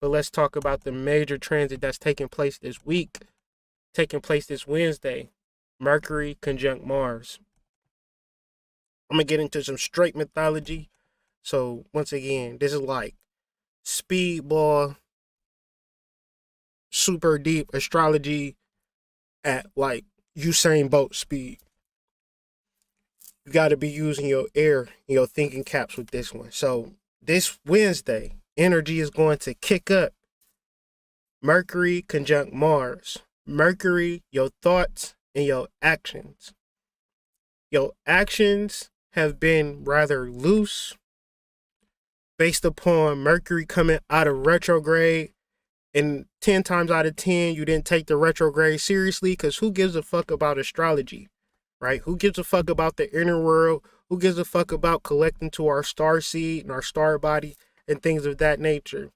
But let's talk about the major transit that's taking place this week, taking place this Wednesday. Mercury conjunct Mars. I'm going to get into some straight mythology. So, once again, this is like speedball, super deep astrology at like Usain Bolt speed. You got to be using your air, your thinking caps with this one. So, this Wednesday, energy is going to kick up. Mercury conjunct Mars. Mercury, your thoughts and your actions. Your actions have been rather loose based upon Mercury coming out of retrograde. And 10 times out of 10, you didn't take the retrograde seriously, because who gives a fuck about astrology, right? Who gives a fuck about the inner world? Who gives a fuck about collecting to our star seed and our star body and things of that nature?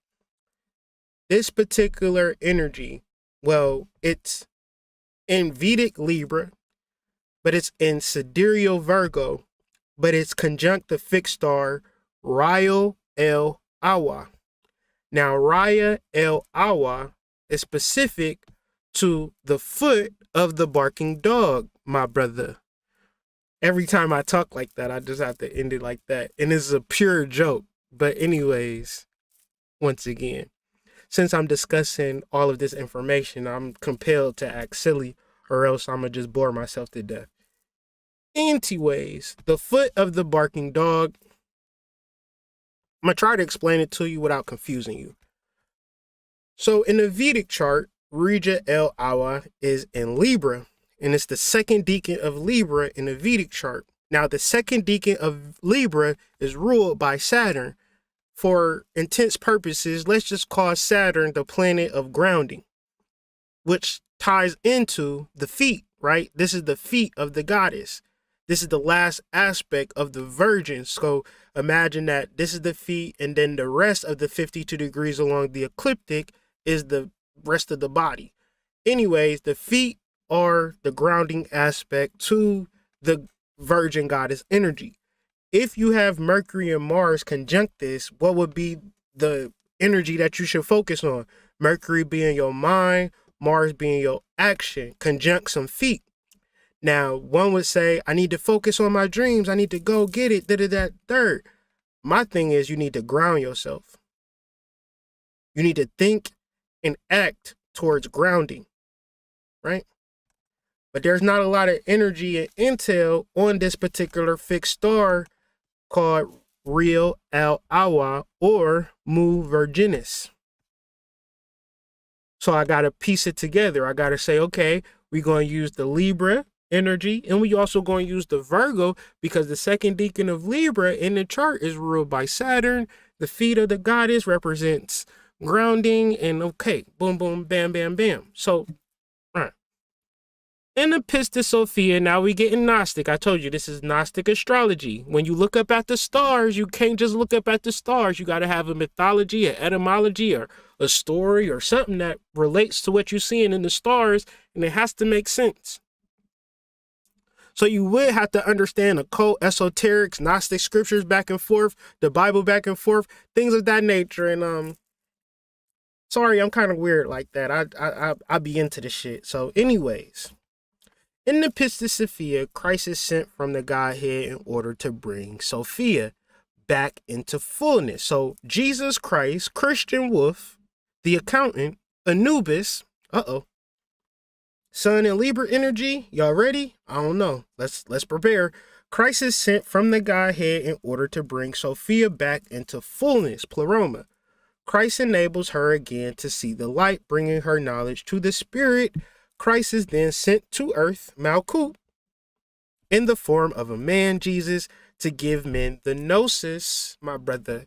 This particular energy, well, it's in Vedic Libra, but it's in Sidereal Virgo, but it's conjunct the fixed star Raya El Awa. Now, Raya El Awa is specific to the foot of the barking dog, my brother. Every time I talk like that, I just have to end it like that. And this is a pure joke. But anyways, once again, since I'm discussing all of this information, I'm compelled to act silly, or else I'm going to just bore myself to death. Anyways, the foot of the barking dog, I'm going to try to explain it to you without confusing you. So in the Vedic chart, Raya El Awa is in Libra, and it's the second decan of Libra in the Vedic chart. Now, the second decan of Libra is ruled by Saturn. For intense purposes, let's just call Saturn the planet of grounding, which ties into the feet, right? This is the feet of the goddess. This is the last aspect of the Virgin. So imagine that this is the feet, and then the rest of the 52 degrees along the ecliptic is the rest of the body. Anyways, the feet are the grounding aspect to the Virgin goddess energy. If you have Mercury and Mars conjunct this, what would be the energy that you should focus on? Mercury being your mind, Mars being your action, conjunct some feet. Now, one would say, I need to focus on my dreams. I need to go get it, that, third. My thing is, you need to ground yourself. You need to think and act towards grounding, right? But there's not a lot of energy and intel on this particular fixed star called Raya El Awa or Mu Virginis. So I got to piece it together. I got to say, okay, we're going to use the Libra energy, and we also going to use the Virgo, because the second decan of Libra in the chart is ruled by Saturn. The feet of the goddess represents grounding, and okay, boom, boom, bam, bam, bam. So, all right. In the pistis Sophia, now we getting Gnostic. I told you this is Gnostic astrology. When you look up at the stars, you can't just look up at the stars. You got to have a mythology, an etymology, or a story, or something that relates to what you're seeing in the stars, and it has to make sense. So you would have to understand occult, esoterics, Gnostic scriptures back and forth, the Bible back and forth, things of that nature. And sorry, I'm kind of weird like that. I be into the shit. So anyways, in the pistis Sophia, Christ is sent from the Godhead in order to bring Sophia back into fullness. So Jesus Christ, Christian Wolf, the accountant, Anubis, Sun and Libra energy, y'all ready? I don't know. Let's prepare. Christ is sent from the Godhead in order to bring Sophia back into fullness, pleroma. Christ enables her again to see the light, bringing her knowledge to the spirit. Christ is then sent to earth, Malkut, in the form of a man, Jesus, to give men the gnosis, my brother,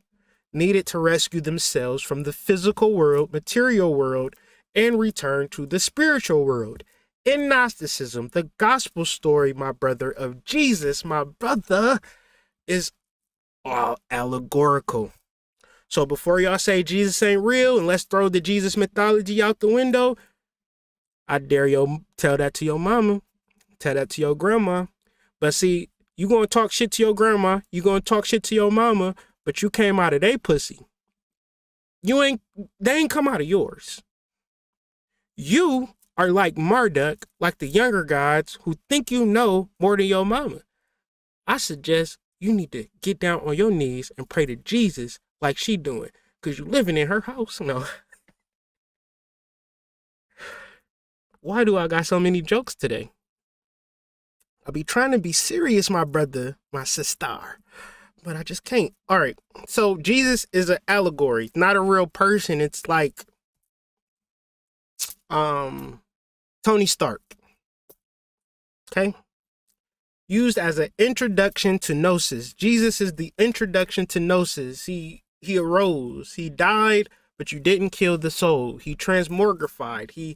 needed to rescue themselves from the physical world, material world, and return to the spiritual world. In Gnosticism, the gospel story, my brother, of Jesus, my brother, is all allegorical. So before y'all say Jesus ain't real and let's throw the Jesus mythology out the window, I dare you tell that to your mama, tell that to your grandma. But see, you gonna talk shit to your grandma, you gonna talk shit to your mama, but you came out of they pussy. They ain't come out of yours. You are like Marduk, like the younger gods who think you know more than your mama. I suggest you need to get down on your knees and pray to Jesus like she doing, because you living in her house. No. Why do I got so many jokes today? I be trying to be serious, my brother, my sister, but I just can't. All right. So Jesus is an allegory, not a real person. It's like Tony Stark. Okay? Used as an introduction to Gnosis. Jesus is the introduction to Gnosis. He arose. He died, but you didn't kill the soul. He transmogrified. He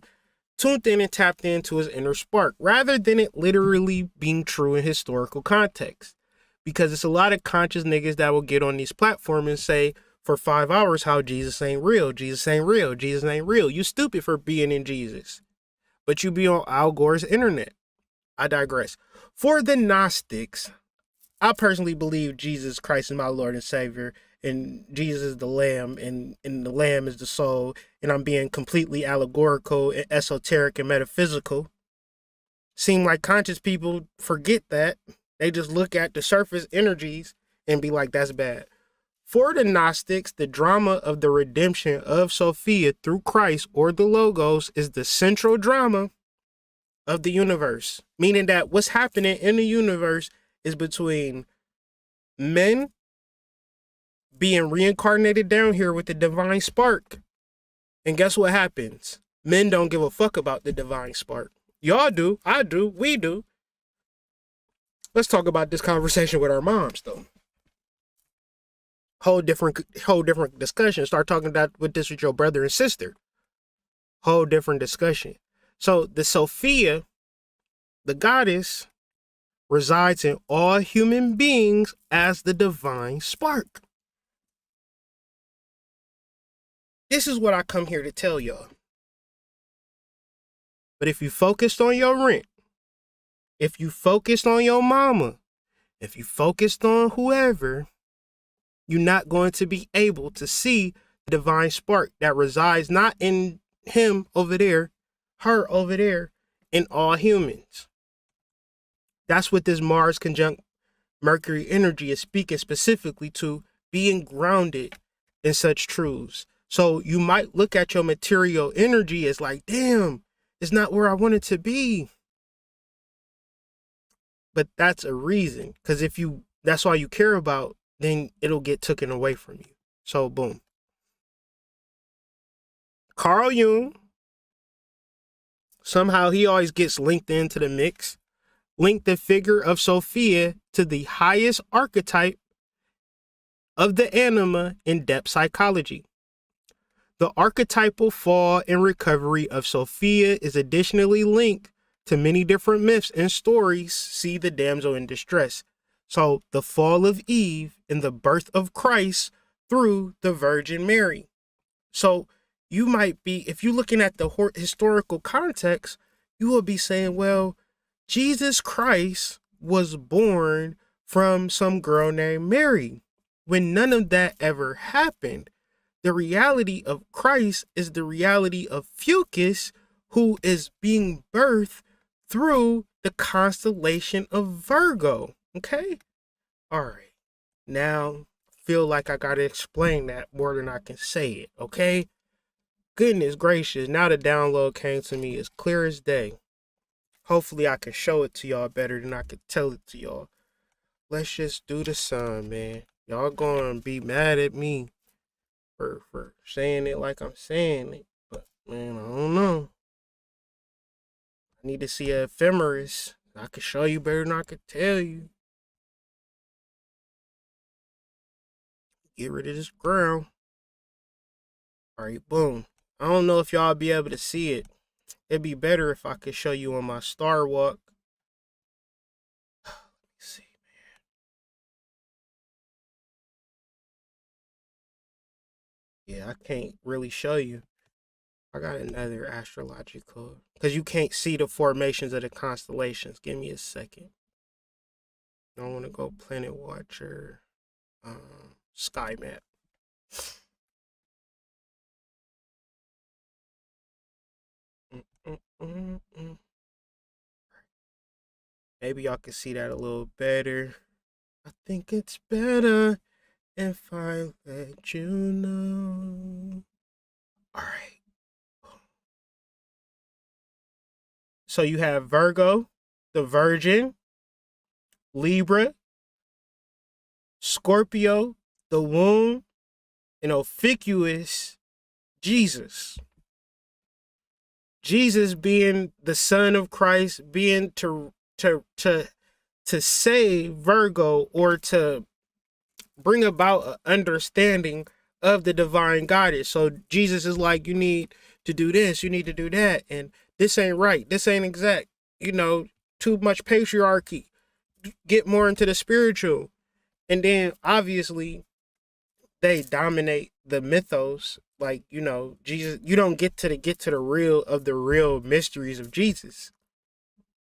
tuned in and tapped into his inner spark, rather than it literally being true in historical context. Because it's a lot of conscious niggas that will get on these platforms and say for 5 hours how Jesus ain't real, Jesus ain't real, Jesus ain't real. You stupid for being in Jesus. But you be on Al Gore's internet. I digress. For the Gnostics, I personally believe Jesus Christ is my Lord and Savior, and Jesus is the Lamb, and the Lamb is the soul, and I'm being completely allegorical and esoteric and metaphysical. Seem like conscious people forget that. They just look at the surface energies and be like, that's bad. For the Gnostics, the drama of the redemption of Sophia through Christ or the Logos is the central drama of the universe. Meaning that what's happening in the universe is between men being reincarnated down here with the divine spark. And guess what happens? Men don't give a fuck about the divine spark. Y'all do, I do, we do. Let's talk about this conversation with our moms, though. Whole different discussion. Start talking about this with your brother and sister. Whole different discussion. So the Sophia, the goddess, resides in all human beings as the divine spark. This is what I come here to tell y'all. But if you focused on your rent, if you focused on your mama, if you focused on whoever, you're not going to be able to see the divine spark that resides not in him over there, her over there, in all humans. That's what this Mars conjunct Mercury energy is speaking specifically to, being grounded in such truths. So you might look at your material energy as like, damn, it's not where I want it to be. But that's a reason, because if that's all you care about, then it'll get taken away from you. So boom. Carl Jung, somehow he always gets linked into the mix, linked the figure of Sophia to the highest archetype of the anima in depth psychology. The archetypal fall and recovery of Sophia is additionally linked to many different myths and stories. See the damsel in distress. So the fall of Eve and the birth of Christ through the Virgin Mary. So you might be, if you're looking at the historical context, you will be saying, well, Jesus Christ was born from some girl named Mary, when none of that ever happened. The reality of Christ is the reality of Fucus, who is being birthed through the constellation of Virgo. Okay? All right. Now, feel like I got to explain that more than I can say it. Okay? Goodness gracious. Now the download came to me as clear as day. Hopefully I can show it to y'all better than I could tell it to y'all. Let's just do the sun, man. Y'all gonna be mad at me for saying it like I'm saying it. But, man, I don't know. I need to see an ephemeris. I can show you better than I could tell you. Get rid of this ground. Alright, boom. I don't know if y'all be able to see it. It'd be better if I could show you on my star walk. Let me see, man. Yeah, I can't really show you. I got another astrological, because you can't see the formations of the constellations. Give me a second. I want to go Planet Watcher, Sky Map. Maybe y'all can see that a little better. I think it's better if I let you know. All right. So you have Virgo, the Virgin, Libra, Scorpio, the womb, and Ophiuchus, Jesus. Jesus being the Son of Christ, being to save Virgo, or to bring about an understanding of the divine goddess. So Jesus is like, you need to do this, you need to do that, and this ain't right, this ain't exact, too much patriarchy, get more into the spiritual. And then obviously they dominate the mythos, like, Jesus, you don't get to the real mysteries of Jesus.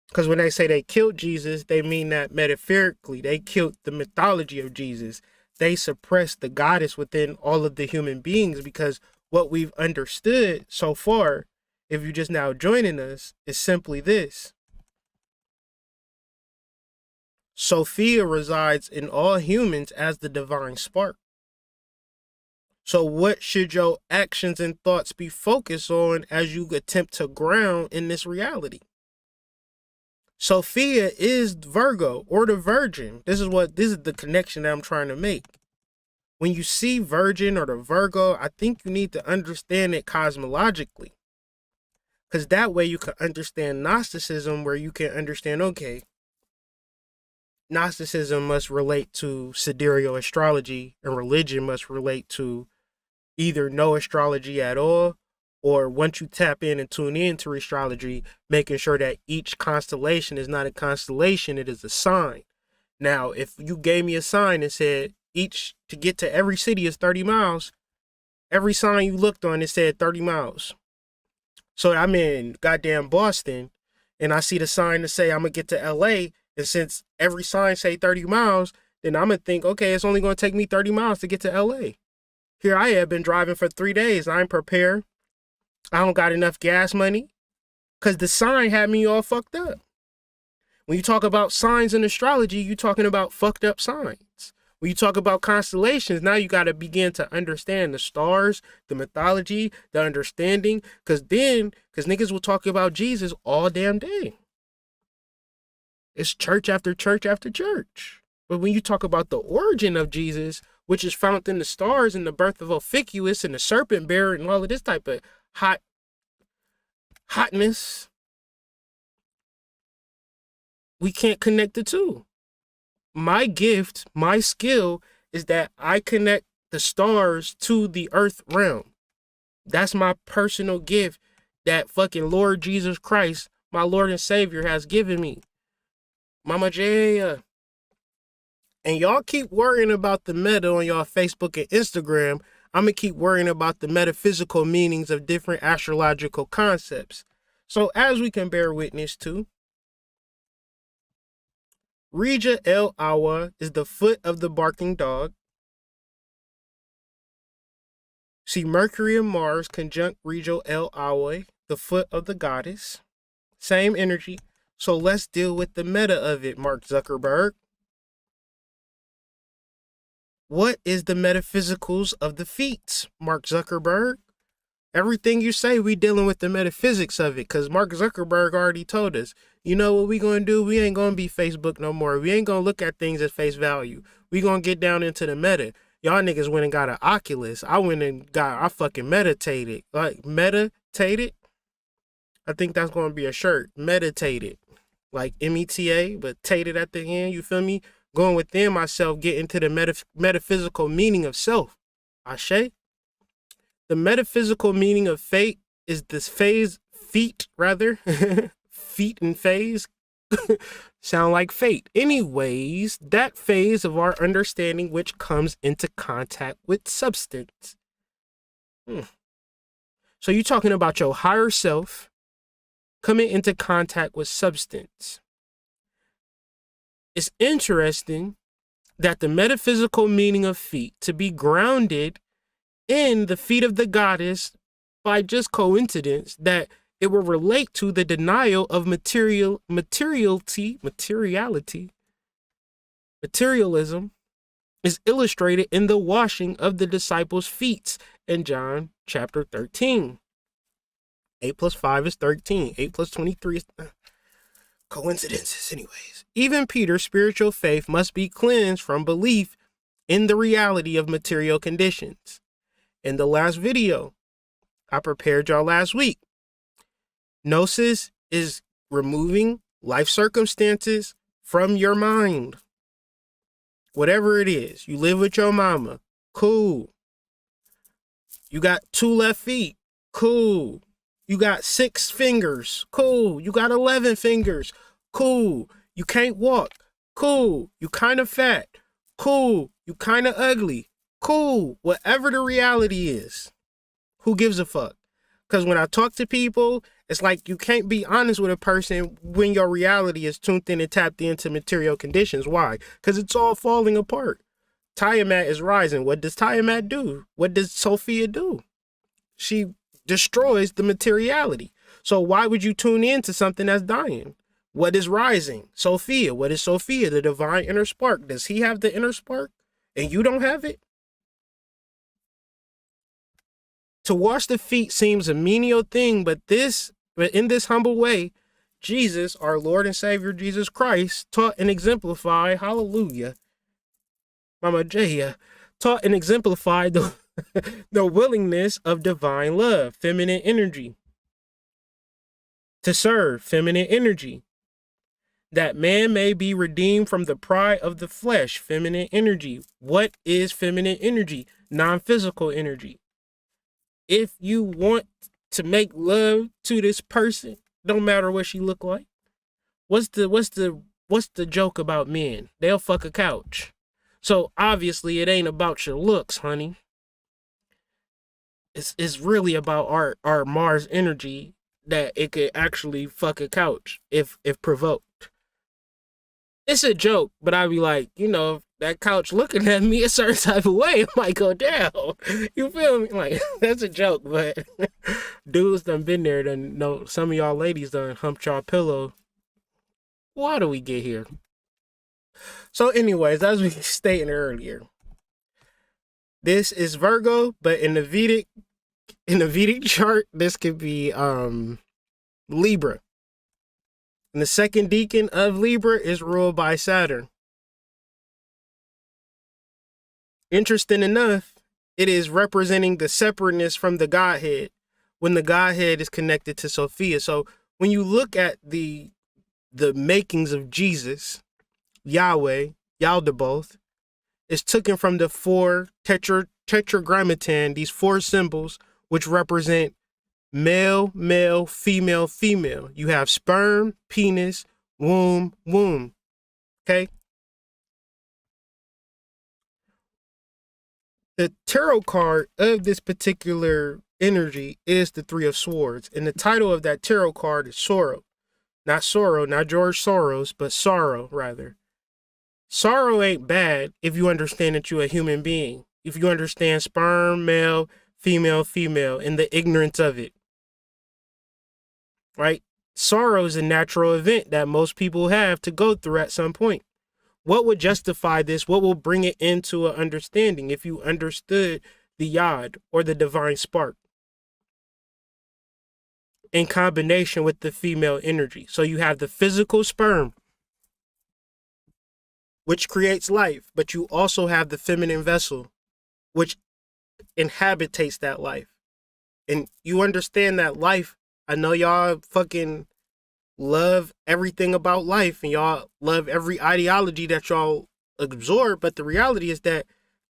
Because when they say they killed Jesus, they mean that metaphorically. They killed the mythology of Jesus. They suppressed the goddess within all of the human beings, because what we've understood so far, if you're just now joining us, is simply this. Sophia resides in all humans as the divine spark. So what should your actions and thoughts be focused on as you attempt to ground in this reality? Sophia is Virgo, or the Virgin. This is the connection that I'm trying to make. When you see Virgin or the Virgo, I think you need to understand it cosmologically. Because that way you can understand Gnosticism, where you can understand, okay, Gnosticism must relate to sidereal astrology, and religion must relate to either no astrology at all, or once you tap in and tune into astrology, making sure that each constellation is not a constellation, it is a sign. Now, if you gave me a sign and said each to get to every city is 30 miles, every sign you looked on, it said 30 miles. So I'm in goddamn Boston, and I see the sign to say I'm going to get to LA, and since every sign say 30 miles, then I'm going to think, okay, it's only going to take me 30 miles to get to LA. Here I have been driving for 3 days. I ain't prepared. I don't got enough gas money, because the sign had me all fucked up. When you talk about signs in astrology, you're talking about fucked up signs. When you talk about constellations, now you got to begin to understand the stars, the mythology, the understanding, because niggas will talk about Jesus all damn day. It's church after church after church. But when you talk about the origin of Jesus, which is found in the stars and the birth of Ophiuchus and the serpent bearer and all of this type of hotness, we can't connect the two. My gift, my skill is that I connect the stars to the earth realm. That's my personal gift that fucking Lord Jesus Christ, my Lord and Savior, has given me. Mama J. And y'all keep worrying about the meta on y'all Facebook and Instagram. I'm going to keep worrying about the metaphysical meanings of different astrological concepts. So as we can bear witness to, Regia El Awa is the foot of the barking dog. See Mercury and Mars conjunct Regia El Awa, the foot of the goddess. Same energy. So let's deal with the meta of it, Mark Zuckerberg. What is the metaphysicals of the feet, Mark Zuckerberg? Everything you say, we dealing with the metaphysics of it, because Mark Zuckerberg already told us, you know what we going to do? We ain't going to be Facebook no more. We ain't going to look at things at face value. We going to get down into the meta. Y'all niggas went and got an Oculus. I fucking meditated. Like, meditated? I think that's going to be a shirt. Meditated. Like META, but tated at the end, you feel me? Going within myself, get into the metaphysical meaning of self. Ashe? The metaphysical meaning of fate is this feet and phase sound like fate. Anyways, that phase of our understanding which comes into contact with substance. So you're talking about your higher self coming into contact with substance. It's interesting that the metaphysical meaning of feet to be grounded in the feet of the goddess, by just coincidence, that It will relate to the denial of materialism is illustrated in the washing of the disciples' feet in John chapter 13. 8 plus 5 is 13. 8 plus 23 is coincidences. Anyways, even Peter's spiritual faith must be cleansed from belief in the reality of material conditions. In the last video I prepared y'all last week, Gnosis is removing life circumstances from your mind. Whatever it is, you live with your mama, cool. You got 2 left feet, cool. You got 6 fingers, cool. You got 11 fingers, cool. You can't walk, cool. You kind of fat, cool. You kind of ugly, cool. Whatever the reality is, who gives a fuck? Because when I talk to people, it's like you can't be honest with a person when your reality is tuned in and tapped into material conditions. Why? Because it's all falling apart. Tiamat is rising. What does Tiamat do? What does Sophia do? She destroys the materiality. So why would you tune in to something that's dying? What is rising? Sophia. What is Sophia? The divine inner spark. Does he have the inner spark and you don't have it? To wash the feet seems a menial thing, but in this humble way, Jesus, our Lord and Savior Jesus Christ, taught and exemplified, hallelujah, Mama Jaya, taught and exemplified the willingness of divine love, feminine energy, to serve, feminine energy, that man may be redeemed from the pride of the flesh, feminine energy. What is feminine energy? Non-physical energy. If you want to make love to this person, don't matter what she look like. What's the joke about men? They'll fuck a couch. So obviously it ain't about your looks, honey. It's really about our Mars energy, that it could actually fuck a couch if provoked. It's a joke, but I'd be like, if that couch looking at me a certain type of way, it might go down. You feel me? Like, that's a joke, but dudes done been there. Some of y'all ladies done humped y'all pillow. Why do we get here? So anyways, as we stated earlier, this is Virgo, but in the Vedic chart, this could be Libra. And the second decan of Libra is ruled by Saturn. Interesting enough, it is representing the separateness from the Godhead when the Godhead is connected to Sophia. So when you look at the makings of Jesus, Yahweh, Yaldabaoth, is taken from the 4 Tetragrammaton, these 4 symbols, which represent male, male, female, female. You have sperm, penis, womb, womb. Okay? The tarot card of this particular energy is the 3 of Swords. And the title of that tarot card is Sorrow. Not Sorrow, not George Soros, but sorrow, rather. Sorrow ain't bad if you understand that you're a human being. If you understand sperm, male, female, female, and the ignorance of it. Right? Sorrow is a natural event that most people have to go through at some point. What would justify this? What will bring it into an understanding if you understood the Yod or the divine spark in combination with the female energy? So you have the physical sperm, which creates life, but you also have the feminine vessel, which inhabitates that life. And you understand that life, I know y'all fucking love everything about life and y'all love every ideology that y'all absorb, but the reality is that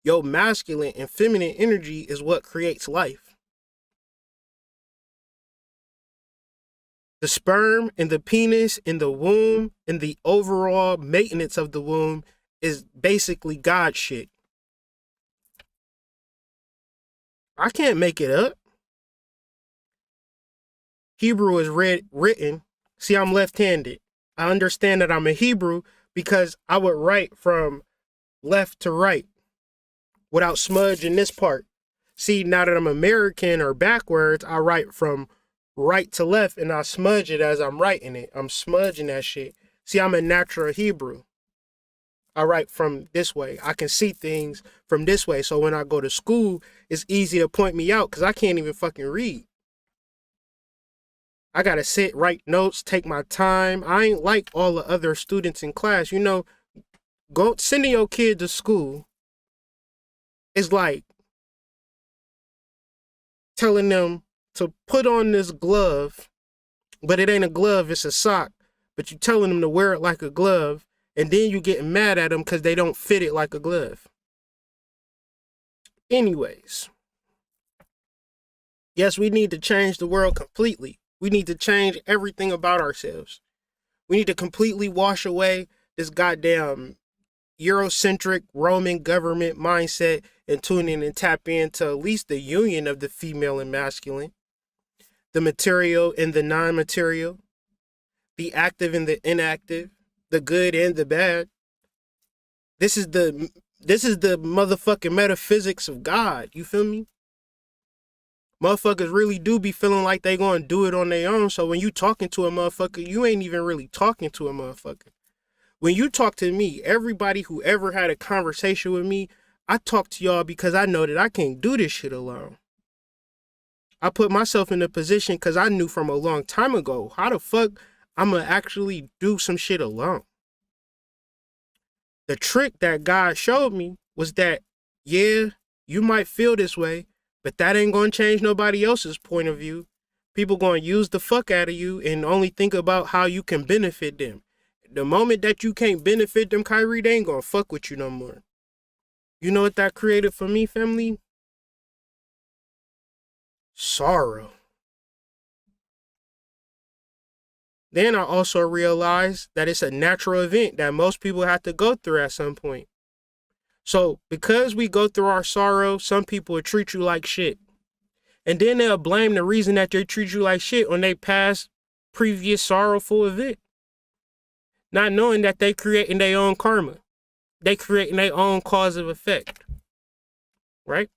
your masculine and feminine energy is what creates life. The sperm and the penis and the womb and the overall maintenance of the womb is basically God shit. I can't make it up. Hebrew is written. See, I'm left-handed. I understand that I'm a Hebrew because I would write from left to right without smudging this part. See, now that I'm American or backwards, I write from right to left and I smudge it as I'm writing it. I'm smudging that shit. See, I'm a natural Hebrew. I write from this way. I can see things from this way. So when I go to school, it's easy to point me out because I can't even fucking read. I gotta sit, write notes, take my time. I ain't like all the other students in class. You know, sending your kid to school is like telling them to put on this glove, but it ain't a glove, it's a sock. But you telling them to wear it like a glove, and then you getting mad at them because they don't fit it like a glove. Anyways, yes, we need to change the world completely. We need to change everything about ourselves. We need to completely wash away this goddamn Eurocentric Roman government mindset and tune in and tap into at least the union of the female and masculine, the material and the non-material, the active and the inactive, the good and the bad. This is the motherfucking metaphysics of God. You feel me? Motherfuckers really do be feeling like they gonna do it on their own. So when you talking to a motherfucker, you ain't even really talking to a motherfucker. When you talk to me, everybody who ever had a conversation with me, I talk to y'all because I know that I can't do this shit alone. I put myself in a position because I knew from a long time ago, how the fuck I'm gonna actually do some shit alone. The trick that God showed me was that, yeah, you might feel this way, but that ain't gonna change nobody else's point of view. People gonna use the fuck out of you and only think about how you can benefit them. The moment that you can't benefit them, Kyrie, they ain't gonna fuck with you no more. You know what that created for me, family? Sorrow. Then I also realized that it's a natural event that most people have to go through at some point. So because we go through our sorrow, some people will treat you like shit. And then they'll blame the reason that they treat you like shit on their past, previous sorrowful event. Not knowing that they creating their own karma. They creating their own cause of effect. Right?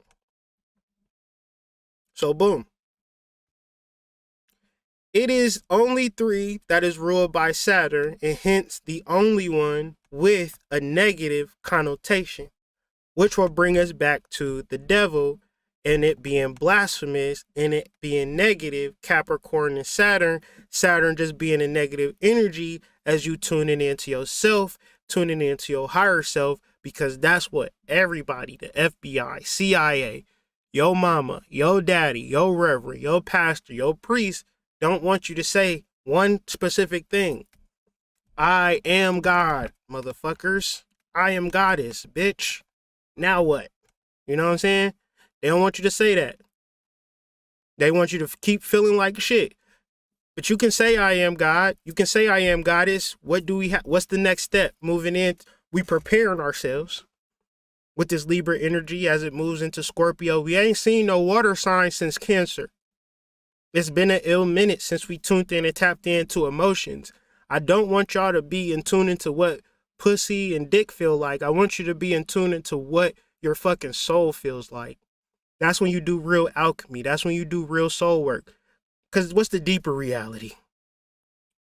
So boom. It is only 3 that is ruled by Saturn, and hence the only one with a negative connotation, which will bring us back to the devil and it being blasphemous and it being negative, Capricorn and Saturn just being a negative energy as you tuning into yourself, tuning into your higher self, because that's what everybody, the FBI, CIA, your mama, your daddy, your reverend, your pastor, your priest, don't want you to say one specific thing. I am God, motherfuckers. I am goddess, bitch. Now what? You know what I'm saying? They don't want you to say that. They want you to keep feeling like shit. But you can say I am God. You can say I am goddess. What do we have? What's the next step? Moving in, we preparing ourselves with this Libra energy as it moves into Scorpio. We ain't seen no water sign since Cancer. It's been an ill minute since we tuned in and tapped into emotions. I don't want y'all to be in tune into what pussy and dick feel like. I want you to be in tune into what your fucking soul feels like. That's when you do real alchemy. That's when you do real soul work. Because what's the deeper reality?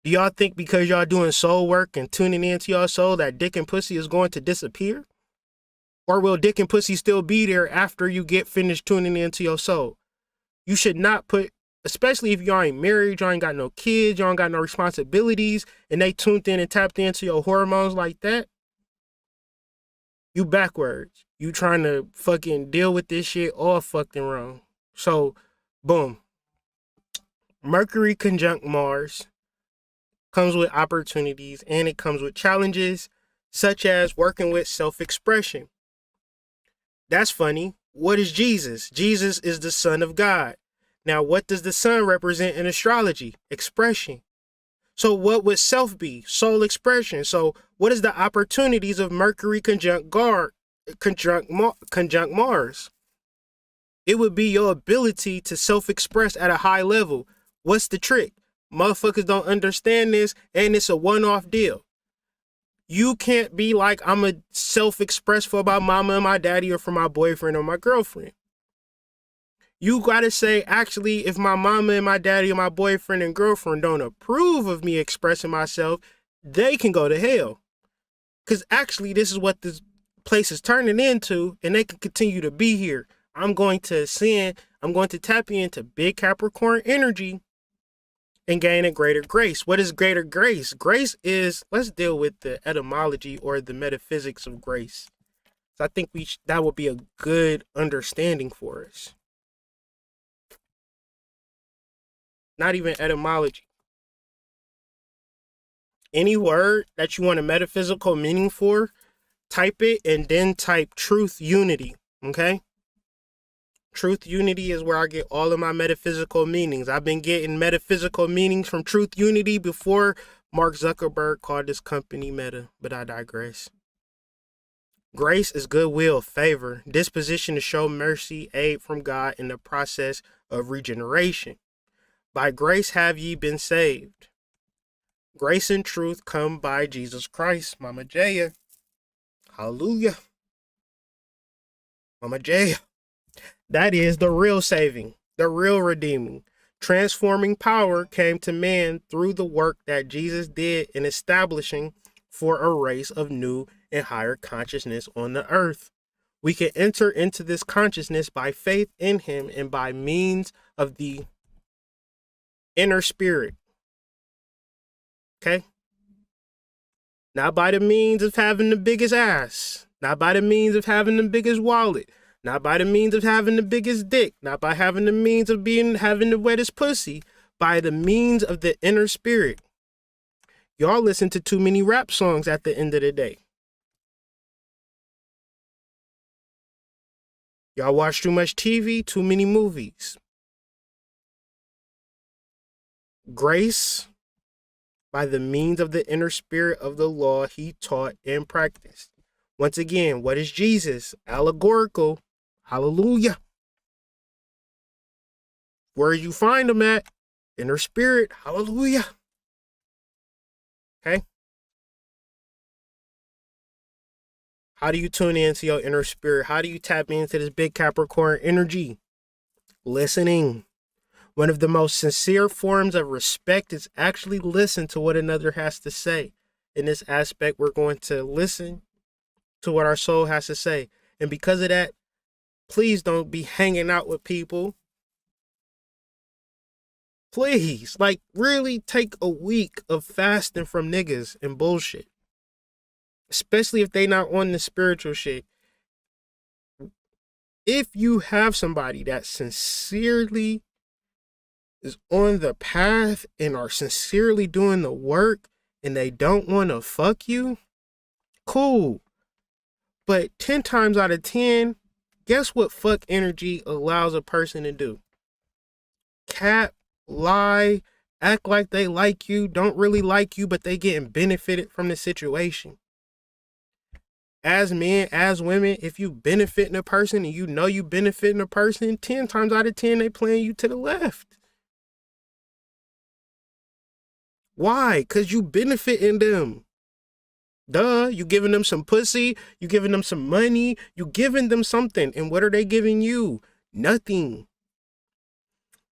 Do y'all think because y'all doing soul work and tuning into your soul that dick and pussy is going to disappear? Or will dick and pussy still be there after you get finished tuning into your soul? You should not put, especially if y'all ain't married, y'all ain't got no kids, y'all ain't got no responsibilities, and they tuned in and tapped into your hormones like that. You backwards. You trying to fucking deal with this shit all fucking wrong. So, boom. Mercury conjunct Mars comes with opportunities and it comes with challenges, such as working with self-expression. That's funny. What is Jesus? Jesus is the Son of God. Now, what does the sun represent in astrology? Expression. So what would self be? Soul expression. So what is the opportunities of Mercury conjunct Mars? It would be your ability to self-express at a high level. What's the trick? Motherfuckers don't understand this, and it's a one-off deal. You can't be like, I'm a self-express for my mama and my daddy or for my boyfriend or my girlfriend. You gotta say, actually, if my mama and my daddy and my boyfriend and girlfriend don't approve of me expressing myself, they can go to hell. Because actually, this is what this place is turning into, and they can continue to be here. I'm going to ascend. I'm going to tap into big Capricorn energy and gain a greater grace. What is greater grace? Grace is, let's deal with the etymology or the metaphysics of grace. So I think that would be a good understanding for us. Not even etymology. Any word that you want a metaphysical meaning for, type it and then type truth unity. Okay? Truth unity is where I get all of my metaphysical meanings. I've been getting metaphysical meanings from truth unity before Mark Zuckerberg called this company Meta, but I digress. Grace is goodwill, favor, disposition to show mercy, aid from God in the process of regeneration. By grace have ye been saved. Grace and truth come by Jesus Christ, Mama Jaya. Hallelujah. Mama Jaya. That is the real saving, the real redeeming. Transforming power came to man through the work that Jesus did in establishing for a race of new and higher consciousness on the earth. We can enter into this consciousness by faith in him and by means of the inner spirit. Okay? Not by the means of having the biggest ass, not by the means of having the biggest wallet, not by the means of having the biggest dick, not by having the means of having the wettest pussy, by the means of the inner spirit. Y'all listen to too many rap songs at the end of the day. Y'all watch too much TV, too many movies. Grace, by the means of the inner spirit of the law he taught and practiced. Once again, what is Jesus? Allegorical. Hallelujah. Where you find him at? Inner spirit. Hallelujah. Okay? How do you tune into your inner spirit? How do you tap into this big Capricorn energy? Listening. One of the most sincere forms of respect is actually listen to what another has to say. In this aspect, we're going to listen to what our soul has to say. And because of that, please don't be hanging out with people. Please, like, really take a week of fasting from niggas and bullshit. Especially if they not on the spiritual shit. If you have somebody that sincerely is on the path and are sincerely doing the work and they don't want to fuck you, cool. But 10 times out of 10, guess what fuck energy allows a person to do? Cap, lie, act like they like you, don't really like you, but they getting benefited from the situation. As men, as women, if you benefiting a person and you know you benefiting a person, 10 times out of 10, they playing you to the left. Why? Because you benefiting them. Duh, you giving them some pussy, you giving them some money, you giving them something. And what are they giving you? Nothing.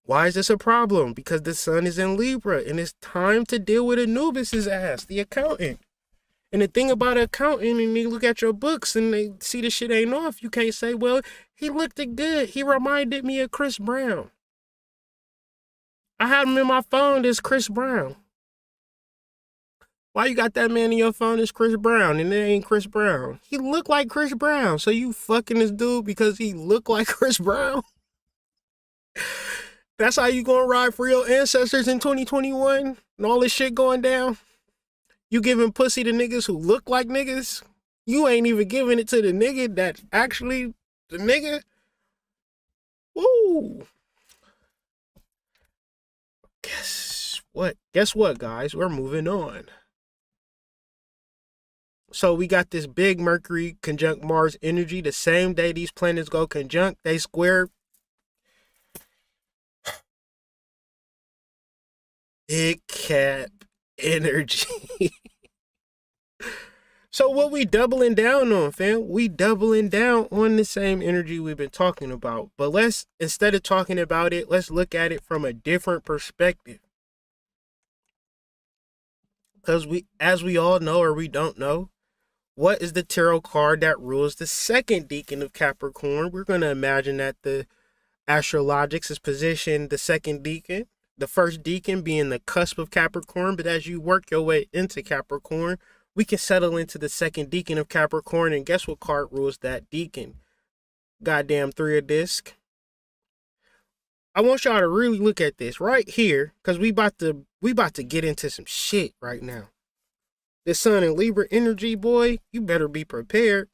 Why is this a problem? Because the sun is in Libra and it's time to deal with Anubis' ass, the accountant. And the thing about an accountant, and they look at your books and they see the shit ain't off, you can't say, well, he looked good. He reminded me of Chris Brown. I had him in my phone as Chris Brown. Why you got that man in your phone as Chris Brown and it ain't Chris Brown? He looked like Chris Brown. So you fucking this dude because he looked like Chris Brown? That's how you gonna ride for your ancestors in 2021 and all this shit going down? You giving pussy to niggas who look like niggas? You ain't even giving it to the nigga that's actually the nigga? Woo! Guess what, guys? We're moving on. So we got this big Mercury conjunct Mars energy. The same day these planets go conjunct, they square. Big Cap energy. So what we doubling down on, fam? We doubling down on the same energy we've been talking about. But let's, instead of talking about it, let's look at it from a different perspective. Because as we all know, or we don't know, what is the tarot card that rules the second decan of Capricorn? We're going to imagine that the astrologics is positioned the second decan, the first decan being the cusp of Capricorn. But as you work your way into Capricorn, we can settle into the second decan of Capricorn. And guess what card rules that decan? Goddamn Three of Disc. I want y'all to really look at this right here, because we about to get into some shit right now. The Sun and Libra energy, boy, you better be prepared.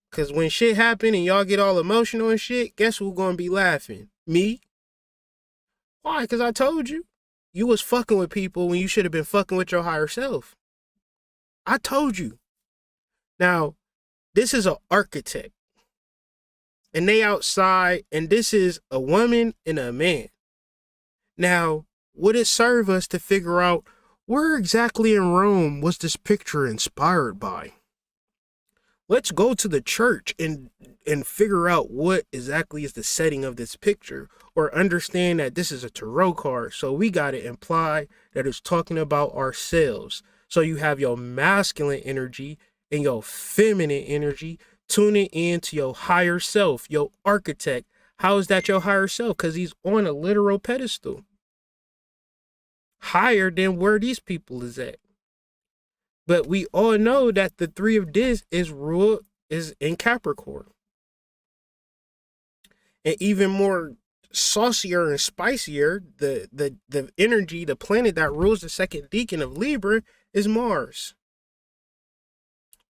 Because when shit happen and y'all get all emotional and shit, guess who's going to be laughing? Me? Why? Because I told you. You was fucking with people when you should have been fucking with your higher self. I told you. Now, this is an architect. And they outside, and this is a woman and a man. Now, would it serve us to figure out where exactly in Rome was this picture inspired by? Let's go to the church and figure out what exactly is the setting of this picture, or understand that this is a tarot card. So we got to imply that it's talking about ourselves. So you have your masculine energy and your feminine energy tuning into your higher self, your architect. How is that your higher self? Because he's on a literal pedestal. Higher than where these people is at. But we all know that the Three of Discs is in Capricorn. And even more saucier and spicier, the energy, the planet that rules the second decan of Libra is Mars.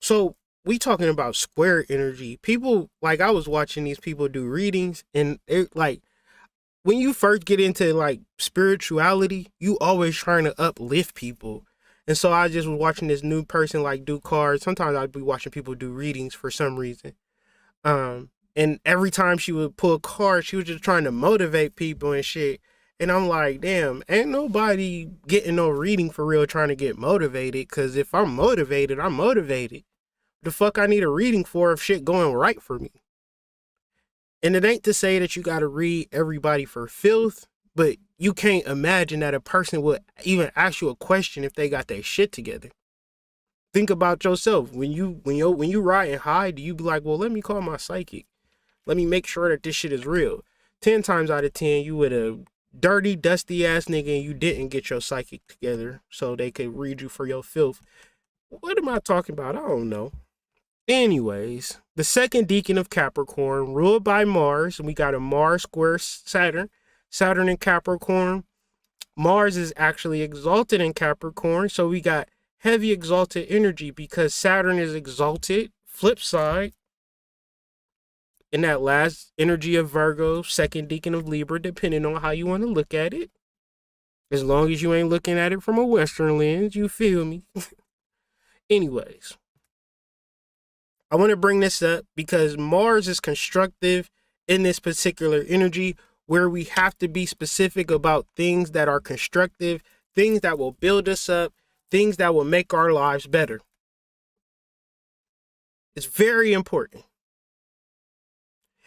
So we talking about square energy. People, like, I was watching these people do readings, and it, like, when you first get into like spirituality, you always trying to uplift people. And so I just was watching this new person like do cards. Sometimes I'd be watching people do readings for some reason. And every time she would pull a card, she was just trying to motivate people and shit. And I'm like, damn, ain't nobody getting no reading for real trying to get motivated. Because if I'm motivated, I'm motivated. The fuck I need a reading for if shit going right for me? And it ain't to say that you got to read everybody for filth, but you can't imagine that a person would even ask you a question if they got their shit together. Think about yourself. When you riding high, do you be like, well, let me call my psychic. Let me make sure that this shit is real. 10 times out of 10, you with a dirty, dusty ass nigga and you didn't get your psychic together so they could read you for your filth. What am I talking about? I don't know. Anyways, the second decan of Capricorn, ruled by Mars, and we got a Mars square Saturn. Saturn in Capricorn. Mars is actually exalted in Capricorn, so we got heavy exalted energy because Saturn is exalted. Flip side, in that last energy of Virgo, second decan of Libra, depending on how you want to look at it. As long as you ain't looking at it from a Western lens, you feel me? Anyways, I want to bring this up because Mars is constructive in this particular energy, where we have to be specific about things that are constructive, things that will build us up, things that will make our lives better. It's very important.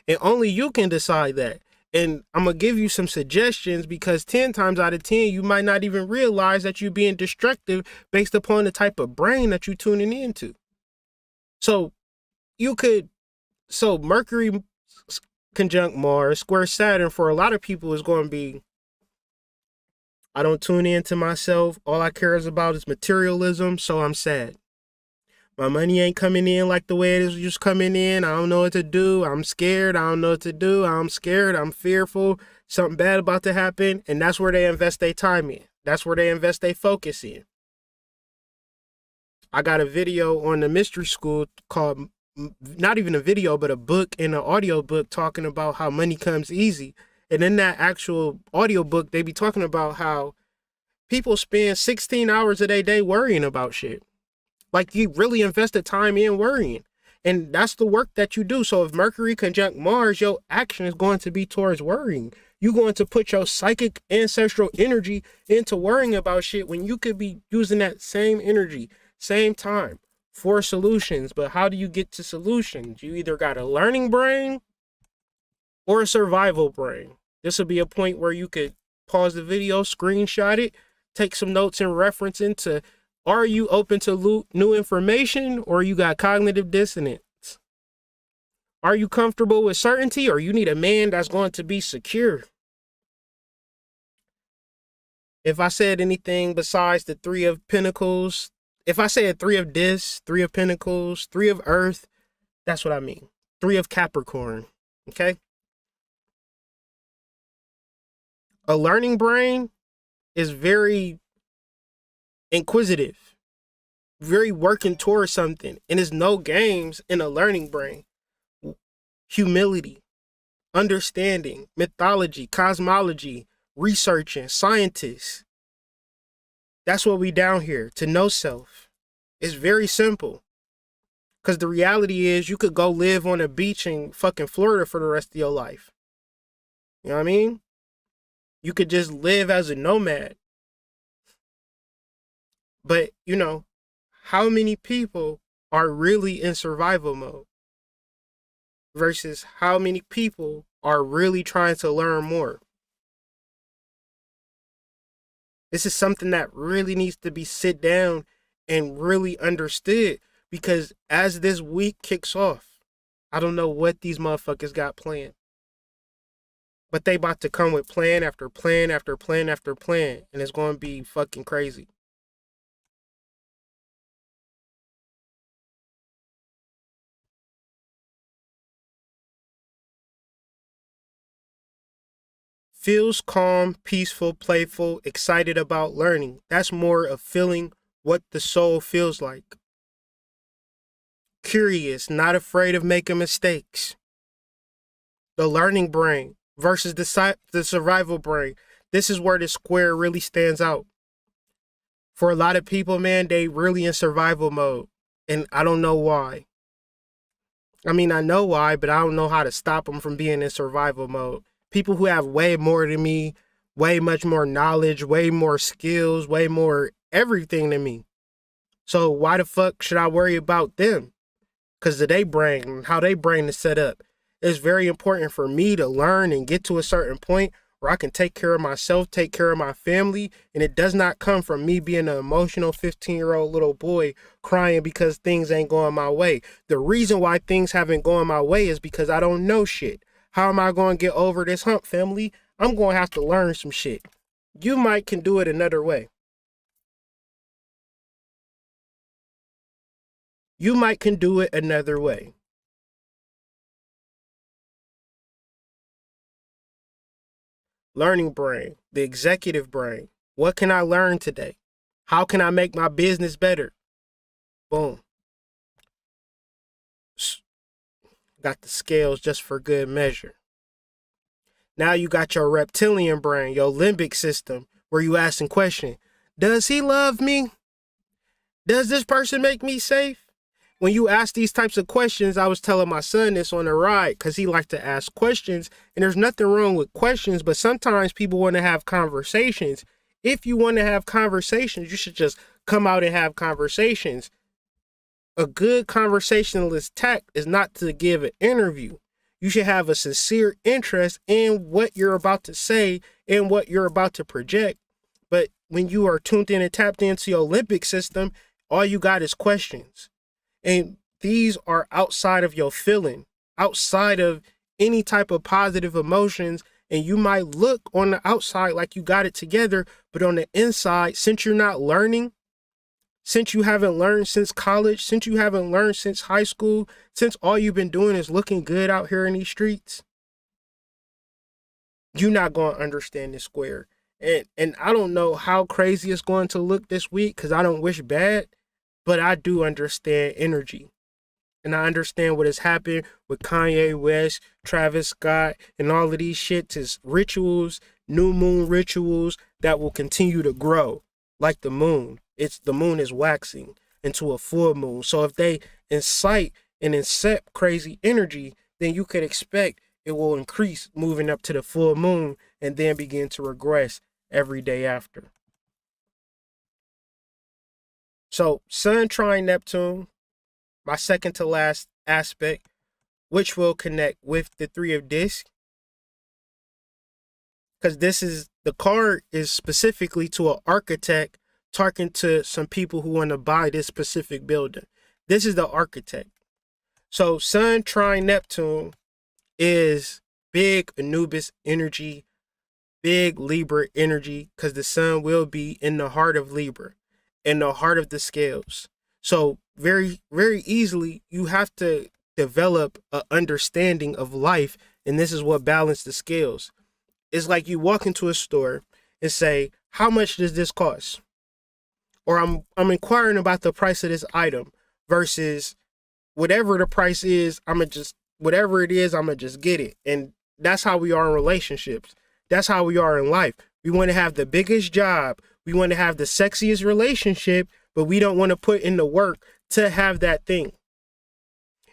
And only you can decide that. And I'm going to give you some suggestions because 10 times out of 10, you might not even realize that you're being destructive based upon the type of brain that you're tuning into. So Mercury conjunct Mars, square Saturn, for a lot of people is going to be, I don't tune into myself. All I care about is materialism, so I'm sad. My money ain't coming in like the way it is just coming in. I don't know what to do. I'm scared. I don't know what to do. I'm scared. I'm fearful. Something bad about to happen. And that's where they invest their time in. That's where they invest their focus in. I got a video on the Mystery School called, not even a video, but a book and an audio book talking about how money comes easy. And in that actual audio book, they be talking about how people spend 16 hours of their day worrying about shit. Like, you really invested time in worrying. And that's the work that you do. So if Mercury conjunct Mars, your action is going to be towards worrying. You're going to put your psychic ancestral energy into worrying about shit when you could be using that same energy, same time, for solutions. But how do you get to solutions? You either got a learning brain or a survival brain. This will be a point where you could pause the video, screenshot it, take some notes and reference into, are you open to new information, or you got cognitive dissonance? Are you comfortable with certainty, or you need a man that's going to be secure? If I said anything besides the Three of Pentacles, if I said Three of Dis, Three of Pentacles, Three of Earth, that's what I mean. Three of Capricorn, okay? A learning brain is very inquisitive, very working towards something, and there's no games in a learning brain. Humility, understanding, mythology, cosmology, researching, scientists. That's what we down here, to know self. It's very simple. Because the reality is you could go live on a beach in fucking Florida for the rest of your life. You know what I mean? You could just live as a nomad. But, you know, how many people are really in survival mode versus how many people are really trying to learn more? This is something that really needs to be sit down and really understood, because as this week kicks off, I don't know what these motherfuckers got planned, but they about to come with plan after plan after plan after plan, and it's going to be fucking crazy. Feels calm, peaceful, playful, excited about learning. That's more of feeling what the soul feels like. Curious, not afraid of making mistakes. The learning brain versus the survival brain. This is where the square really stands out. For a lot of people, man, they really in survival mode. And I don't know why. I mean, I know why, but I don't know how to stop them from being in survival mode. People who have way more than me, way much more knowledge, way more skills, way more everything than me. So why the fuck should I worry about them? Because of their brain, how their brain is set up. It's very important for me to learn and get to a certain point where I can take care of myself, take care of my family, and it does not come from me being an emotional 15-year-old little boy crying because things ain't going my way. The reason why things haven't gone my way is because I don't know shit. How am I going to get over this hump, family? I'm going to have to learn some shit. You might can do it another way. You might can do it another way. Learning brain, the executive brain. What can I learn today? How can I make my business better? Boom. Got the scales just for good measure. Now you got your reptilian brain, your limbic system, where you asking question, does he love me? Does this person make me safe? When you ask these types of questions, I was telling my son this on the ride because he liked to ask questions, and there's nothing wrong with questions, but sometimes people want to have conversations. If you want to have conversations, you should just come out and have conversations. A good conversationalist tact is not to give an interview. You should have a sincere interest in what you're about to say and what you're about to project. But when you are tuned in and tapped into your limbic system, all you got is questions. And these are outside of your feeling, outside of any type of positive emotions. And you might look on the outside like you got it together, but on the inside, since you're not learning, since you haven't learned since college, since you haven't learned since high school, since all you've been doing is looking good out here in these streets, you're not going to understand this square. And I don't know how crazy it's going to look this week because I don't wish bad, but I do understand energy. And I understand what has happened with Kanye West, Travis Scott, and all of these shits is rituals, new moon rituals that will continue to grow like the moon. The moon is waxing into a full moon. So if they incite and incept crazy energy, then you could expect it will increase moving up to the full moon and then begin to regress every day after. So Sun trine Neptune, my second to last aspect, which will connect with the Three of Discs. Because the card is specifically to an architect talking to some people who want to buy this specific building. This is the architect. So Sun trine Neptune is big Anubis energy, big Libra energy, because the Sun will be in the heart of Libra, in the heart of the scales. So very, very easily, you have to develop an understanding of life, and this is what balances the scales. It's like you walk into a store and say, how much does this cost? Or I'm inquiring about the price of this item versus whatever the price is, whatever it is, I'm going to just get it. And that's how we are in relationships. That's how we are in life. We want to have the biggest job. We want to have the sexiest relationship, but we don't want to put in the work to have that thing.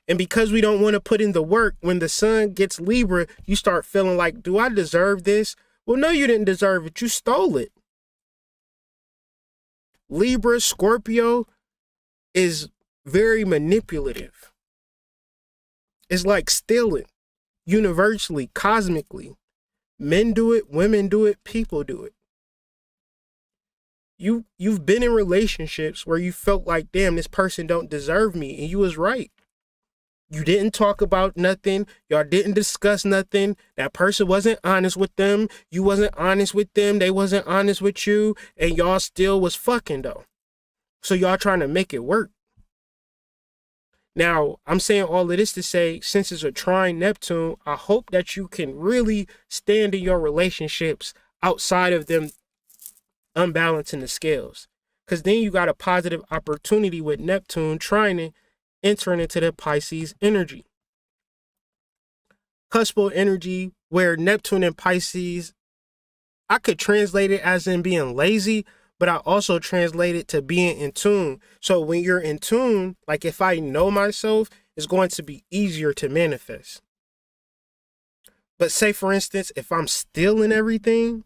And because we don't want to put in the work, when the Sun gets Libra, you start feeling like, do I deserve this? Well, no, you didn't deserve it. You stole it. Libra, Scorpio is very manipulative. It's like stealing, universally, cosmically. Men do it, women do it, people do it. You've been in relationships where you felt like, damn, this person don't deserve me, and you was right. You didn't talk about nothing. Y'all didn't discuss nothing. That person wasn't honest with them. You wasn't honest with them. They wasn't honest with you. And y'all still was fucking though. So y'all trying to make it work. Now, I'm saying all of this to say, since it's a trine Neptune, I hope that you can really stand in your relationships outside of them unbalancing the scales. Because then you got a positive opportunity with Neptune trining, entering into the Pisces energy. Cuspal energy, where Neptune and Pisces, I could translate it as in being lazy, but I also translate it to being in tune. So when you're in tune, like if I know myself, it's going to be easier to manifest. But say, for instance, if I'm still in everything,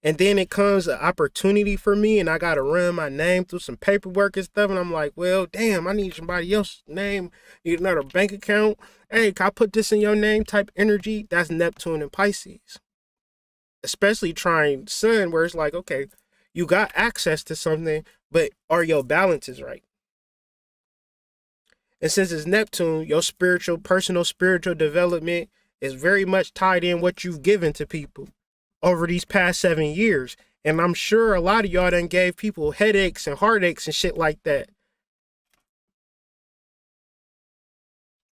and then it comes an opportunity for me and I got to run my name through some paperwork and stuff. And I'm like, well, damn, I need somebody else's name. Need another bank account. Hey, can I put this in your name type energy? That's Neptune and Pisces. Especially trying Sun, where it's like, okay, you got access to something, but are your balances right? And since it's Neptune, your personal spiritual development is very much tied in what you've given to people over these past 7 years. And I'm sure a lot of y'all done gave people headaches and heartaches and shit like that.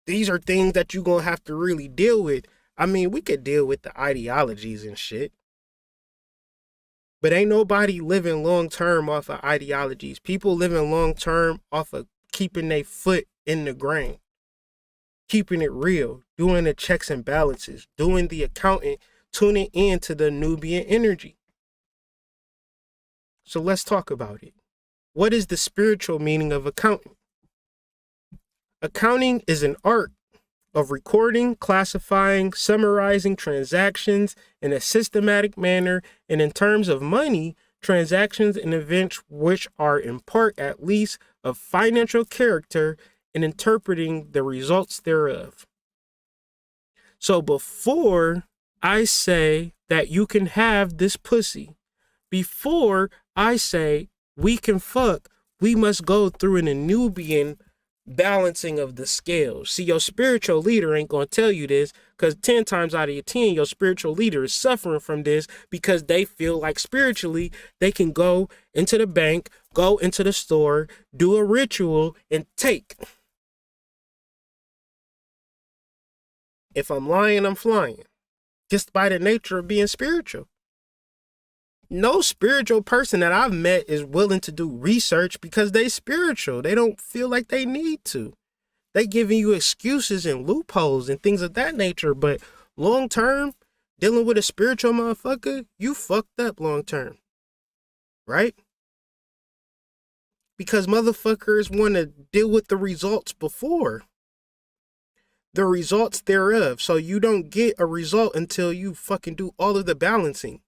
These are things that you're going to have to really deal with. I mean, we could deal with the ideologies and shit, but ain't nobody living long term off of ideologies. People living long term off of keeping their foot in the grain, keeping it real, doing the checks and balances, doing the accounting, tuning into the Nubian energy. So let's talk about it. What is the spiritual meaning of accounting? Accounting is an art of recording, classifying, summarizing transactions in a systematic manner, and in terms of money, transactions and events which are in part at least of financial character, and interpreting the results thereof. So before I say that you can have this pussy, before I say we can fuck, we must go through an Anubian balancing of the scales. See, your spiritual leader ain't going to tell you this, because 10 times out of 10, your spiritual leader is suffering from this because they feel like spiritually they can go into the bank, go into the store, do a ritual, and take. If I'm lying, I'm flying. Just by the nature of being spiritual. No spiritual person that I've met is willing to do research because they spiritual. They don't feel like they need to. They giving you excuses and loopholes and things of that nature. But long term, dealing with a spiritual motherfucker, you fucked up long term. Right? Because motherfuckers want to deal with the results before. The results thereof. So you don't get a result until you fucking do all of the balancing.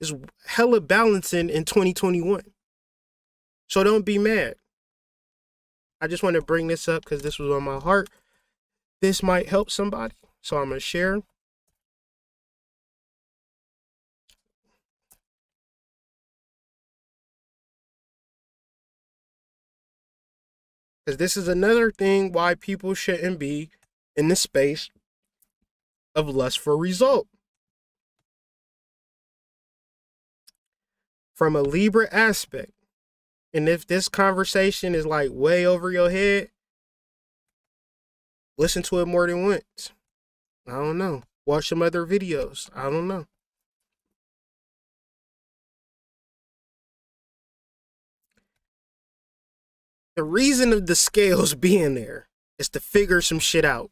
It's hella balancing in 2021. So don't be mad. I just want to bring this up because this was on my heart. This might help somebody, so I'm going to share. Because this is another thing why people shouldn't be in the space of lust for result. From a Libra aspect, and if this conversation is like way over your head, listen to it more than once. I don't know. Watch some other videos. I don't know. The reason of the scales being there is to figure some shit out.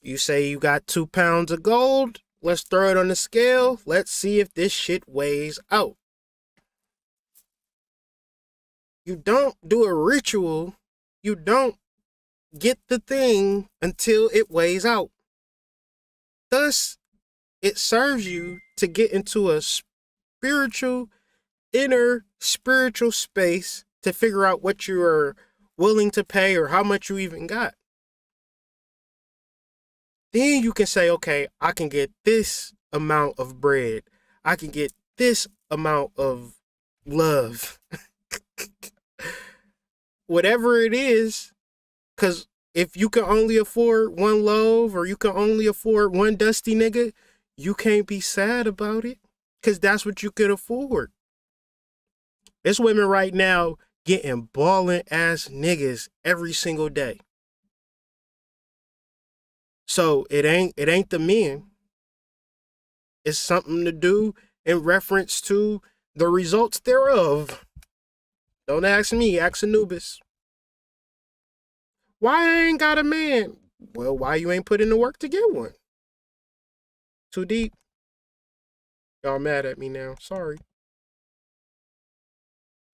You say you got 2 pounds of gold. Let's throw it on the scale. Let's see if this shit weighs out. You don't do a ritual. You don't get the thing until it weighs out. Thus, it serves you to get into a inner spiritual space to figure out what you are willing to pay or how much you even got. Then you can say, okay, I can get this amount of bread. I can get this amount of love. Whatever it is, because if you can only afford 1 loaf or you can only afford 1 dusty nigga, you can't be sad about it because that's what you could afford. There's women right now getting balling ass niggas every single day. So it ain't the men. It's something to do in reference to the results thereof. Don't ask me, ask Anubis. Why I ain't got a man? Well, why you ain't put in the work to get one? Too deep. Y'all mad at me now. Sorry.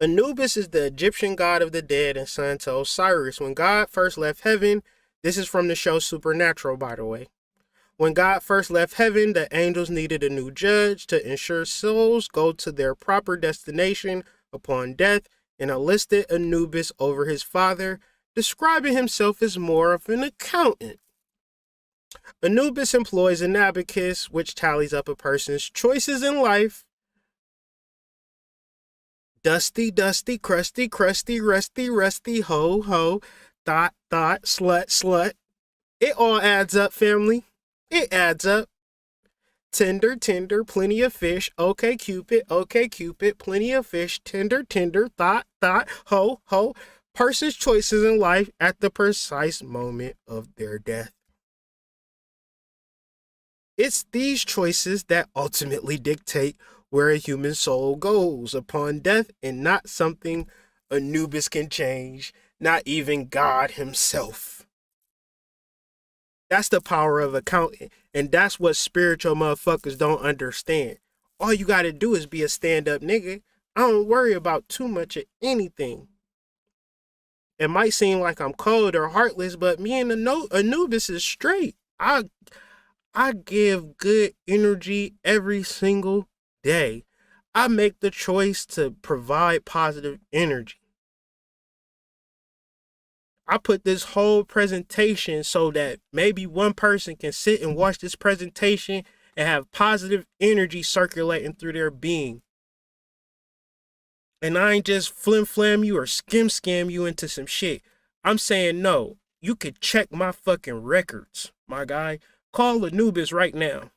Anubis is the Egyptian god of the dead and son to Osiris. When God first left heaven, this is from the show Supernatural, by the way. When God first left heaven, the angels needed a new judge to ensure souls go to their proper destination upon death, and enlisted Anubis over his father, describing himself as more of an accountant. Anubis employs an abacus, which tallies up a person's choices in life. Dusty, dusty, crusty, crusty, rusty, rusty, ho, ho, thought, thought, slut, slut. It all adds up, family. It adds up. Tender, tender, plenty of fish. Okay, Cupid, plenty of fish. Tender, tender, thought, thought, ho, ho. Person's choices in life at the precise moment of their death. It's these choices that ultimately dictate where a human soul goes upon death, and not something Anubis can change, not even God himself. That's the power of accounting, and that's what spiritual motherfuckers don't understand. All you gotta do is be a stand-up nigga. I don't worry about too much of anything. It might seem like I'm cold or heartless, but me and Anubis is straight. I give good energy every single day. I make the choice to provide positive energy. I put this whole presentation so that maybe one person can sit and watch this presentation and have positive energy circulating through their being. And I ain't just flim-flam you or scam you into some shit. I'm saying, no, you could check my fucking records, my guy. Call Anubis right now.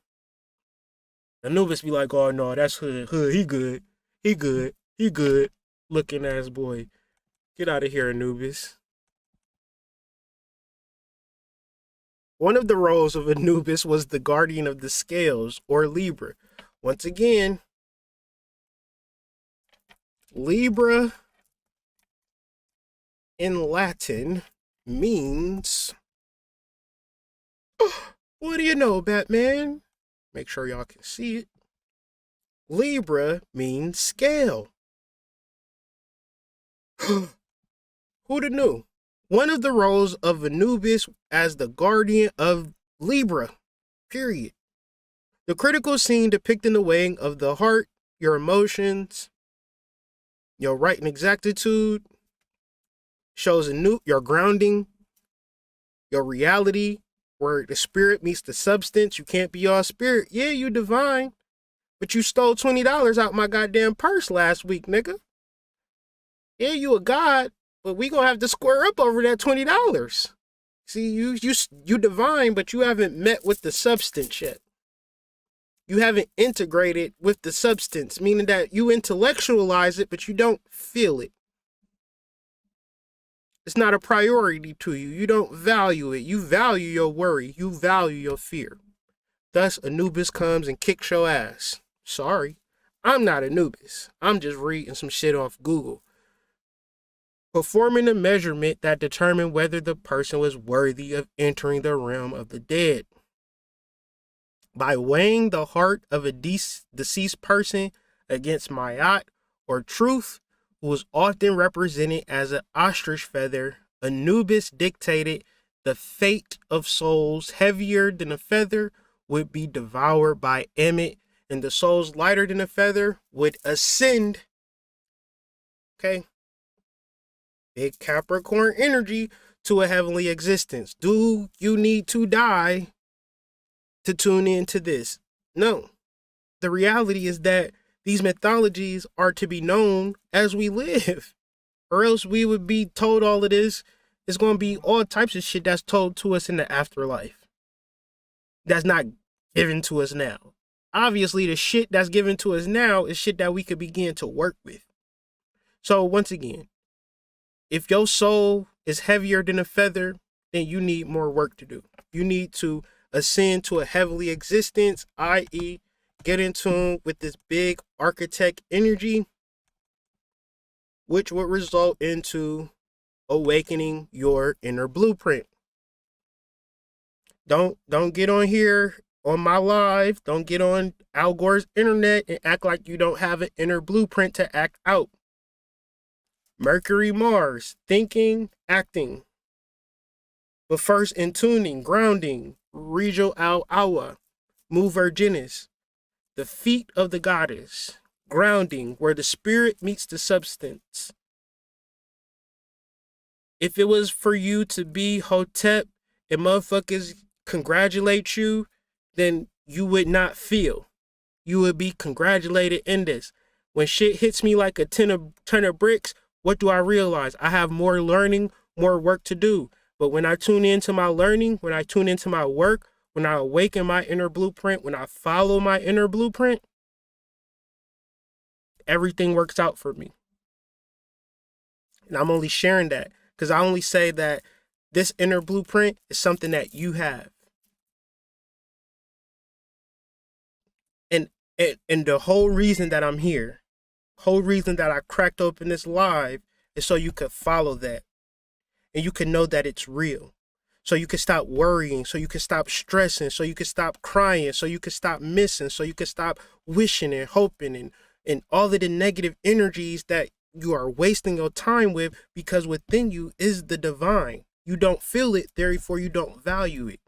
Anubis be like, oh no, that's hood. He good. Looking ass boy. Get out of here, Anubis. One of the roles of Anubis was the guardian of the scales, or Libra. Once again, Libra in Latin means, what do you know, Batman? Make sure y'all can see it. Libra means scale. Who'da knew? One of the roles of Anubis as the guardian of Libra, period. The critical scene depicting the weighing of the heart, your emotions, your right and exactitude, shows your grounding, your reality, where the spirit meets the substance. You can't be all spirit. Yeah, you divine, but you stole $20 out my goddamn purse last week, nigga. Yeah, you a god, but we gonna have to square up over that $20. See, you divine, but you haven't met with the substance yet. You haven't integrated with the substance, meaning that you intellectualize it, but you don't feel it. It's not a priority to you. You don't value it. You value your worry. You value your fear. Thus, Anubis comes and kicks your ass. Sorry, I'm not Anubis. I'm just reading some shit off Google. Performing a measurement that determined whether the person was worthy of entering the realm of the dead. By weighing the heart of a deceased person against Mayat or truth, who was often represented as an ostrich feather, Anubis dictated the fate of souls heavier than a feather would be devoured by Emmet, and the souls lighter than a feather would ascend. Okay. Big Capricorn energy to a heavenly existence. Do you need to die to tune into this? No. The reality is that these mythologies are to be known as we live, or else we would be told all of this. It's going to be all types of shit that's told to us in the afterlife that's not given to us now. Obviously, the shit that's given to us now is shit that we could begin to work with. So once again, if your soul is heavier than a feather, then you need more work to do. You need to ascend to a heavenly existence, i.e., get in tune with this big architect energy, which would result into awakening your inner blueprint. Don't get on here on my live. Don't get on Al Gore's internet and act like you don't have an inner blueprint to act out. Mercury, Mars, thinking, acting. But first in tuning, grounding, Regio al Awa, Mu Virginis, the feet of the goddess, grounding, where the spirit meets the substance. If it was for you to be Hotep and motherfuckers congratulate you, then you would not feel. You would be congratulated in this. When shit hits me like a ton of bricks, what do I realize? I have more learning, more work to do. But when I tune into my learning, when I tune into my work, when I awaken my inner blueprint, when I follow my inner blueprint, everything works out for me. And I'm only sharing that because I only say that this inner blueprint is something that you have. And the whole reason that I'm here, whole reason that I cracked open this live is so you could follow that. And you can know that it's real. So you can stop worrying, so you can stop stressing, so you can stop crying, so you can stop missing, so you can stop wishing and hoping and all of the negative energies that you are wasting your time with, because within you is the divine. You don't feel it, therefore you don't value it.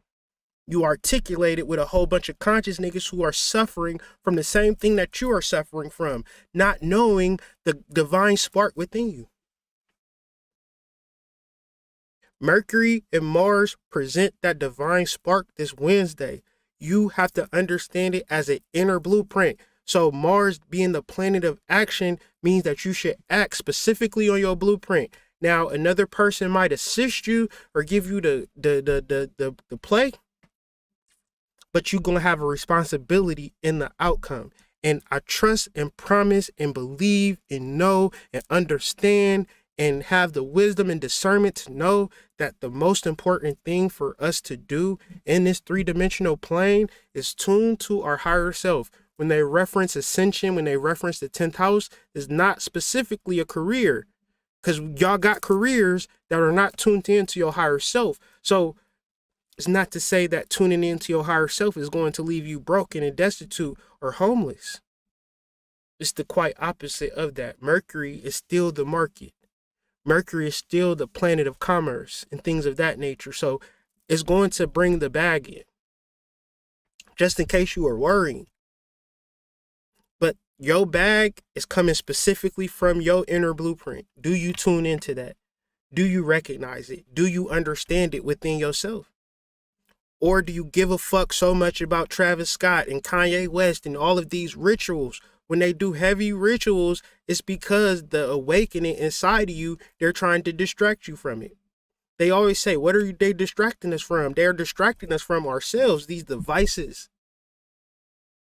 You articulate it with a whole bunch of conscious niggas who are suffering from the same thing that you are suffering from, not knowing the divine spark within you. Mercury and Mars present that divine spark this Wednesday. You have to understand it as an inner blueprint. So Mars being the planet of action means that you should act specifically on your blueprint. Now, another person might assist you or give you the play, but you're going to have a responsibility in the outcome. And I trust and promise and believe and know and understand and have the wisdom and discernment to know that the most important thing for us to do in this three-dimensional plane is tune to our higher self. When they reference ascension, when they reference the 10th house, is not specifically a career, because y'all got careers that are not tuned into your higher self. So it's not to say that tuning into your higher self is going to leave you broken and destitute or homeless. It's the quite opposite of that. Mercury is still the market. Mercury is still the planet of commerce and things of that nature. So it's going to bring the bag in. Just in case you are worrying. But your bag is coming specifically from your inner blueprint. Do you tune into that? Do you recognize it? Do you understand it within yourself? Or do you give a fuck so much about Travis Scott and Kanye West and all of these rituals? When they do heavy rituals, it's because the awakening inside of you, they're trying to distract you from it. They always say, what are they distracting us from? They're distracting us from ourselves, these devices.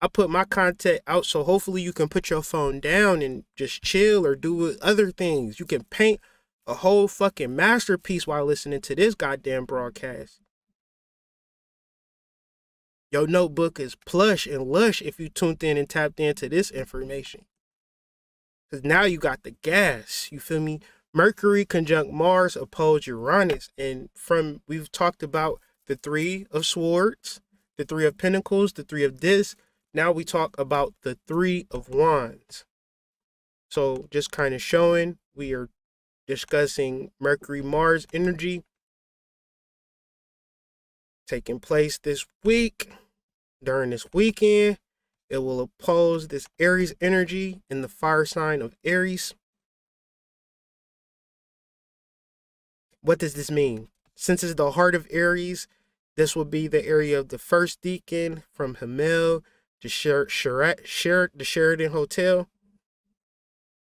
I put my content out so hopefully you can put your phone down and just chill or do other things. You can paint a whole fucking masterpiece while listening to this goddamn broadcast. Your notebook is plush and lush if you tuned in and tapped into this information. Because now you got the gas, you feel me? Mercury conjunct Mars opposed Uranus. And we've talked about the 3 of Swords, the 3 of Pentacles, the 3 of Discs. Now we talk about the 3 of Wands. So just kind of showing, we are discussing Mercury-Mars energy taking place this week. During this weekend, it will oppose this Aries energy in the fire sign of Aries. What does this mean? Since it's the heart of Aries, this will be the area of the first decan from Hamel to the Sheraton Hotel.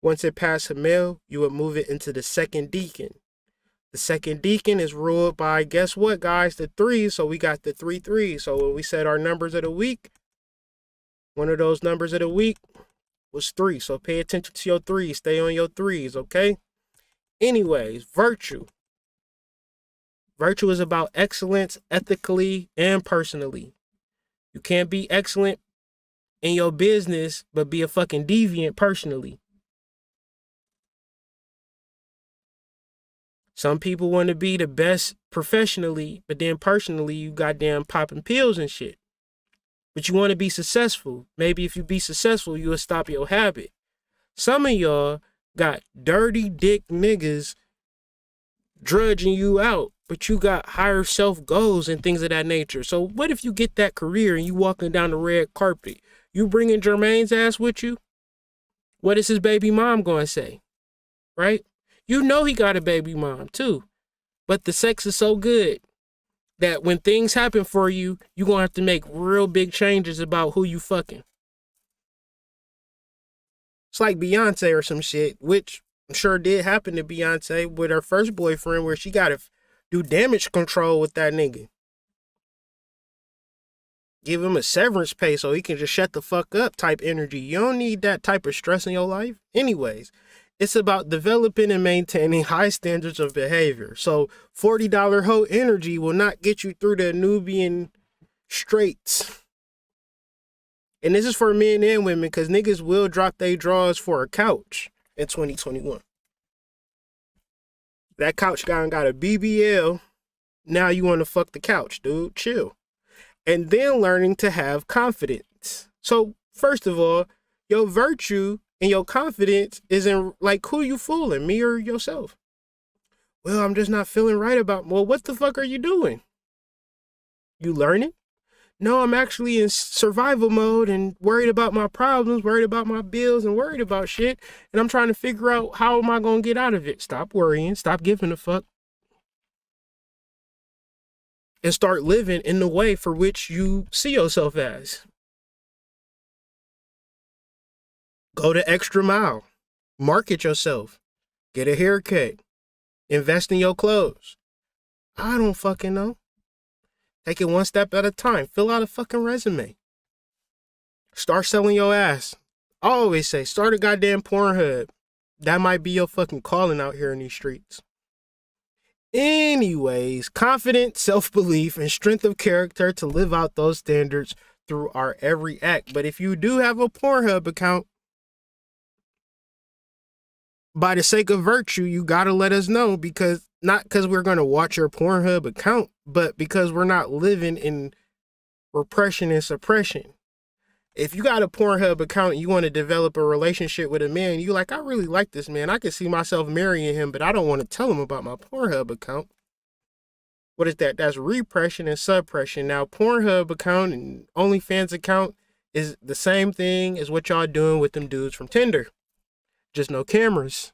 Once it passed Hamel, you would move it into the second decan. The second decan is ruled by, guess what, guys? The 3s. So we got the 3-3. So when we said our numbers of the week, one of those numbers of the week was 3. So pay attention to your 3s. Stay on your 3s, okay? Anyways, virtue. Virtue is about excellence ethically and personally. You can't be excellent in your business, but be a fucking deviant personally. Some people want to be the best professionally, but then personally, you goddamn popping pills and shit. But you want to be successful. Maybe if you be successful, you'll stop your habit. Some of y'all got dirty dick niggas drudging you out, but you got higher self goals and things of that nature. So what if you get that career and you walking down the red carpet? You bringing Jermaine's ass with you? What is his baby mom going to say? Right? You know he got a baby mom too. But the sex is so good that when things happen for you, you're going to have to make real big changes about who you fucking. It's like Beyonce or some shit, which I'm sure did happen to Beyonce with her first boyfriend, where she got to do damage control with that nigga. Give him a severance pay so he can just shut the fuck up type energy. You don't need that type of stress in your life. Anyways, it's about developing and maintaining high standards of behavior. So $40 hoe energy will not get you through the Nubian straits. And this is for men and women, because niggas will drop their drawers for a couch in 2021. That couch guy got a BBL. Now you want to fuck the couch, dude. Chill. And then learning to have confidence. So first of all, your virtue and your confidence is in, like, who you fooling, me or yourself? Well, I'm just not feeling right about, well, what the fuck are you doing? You learning? No, I'm actually in survival mode and worried about my problems, worried about my bills and worried about shit. And I'm trying to figure out how am I going to get out of it? Stop worrying. Stop giving a fuck. And start living in the way for which you see yourself as. Go the extra mile. Market yourself. Get a haircut. Invest in your clothes. I don't fucking know. Take it one step at a time. Fill out a fucking resume. Start selling your ass. I always say, start a goddamn Pornhub. That might be your fucking calling out here in these streets. Anyways, confidence, self-belief, and strength of character to live out those standards through our every act. But if you do have a Pornhub account, by the sake of virtue, you gotta let us know, because not because we're gonna watch your Pornhub account, but because we're not living in repression and suppression. If you got a Pornhub account and you want to develop a relationship with a man, you like, I really like this man. I can see myself marrying him, but I don't want to tell him about my Pornhub account. What is that? That's repression and suppression. Now, Pornhub account and OnlyFans account is the same thing as what y'all doing with them dudes from Tinder. Just no cameras.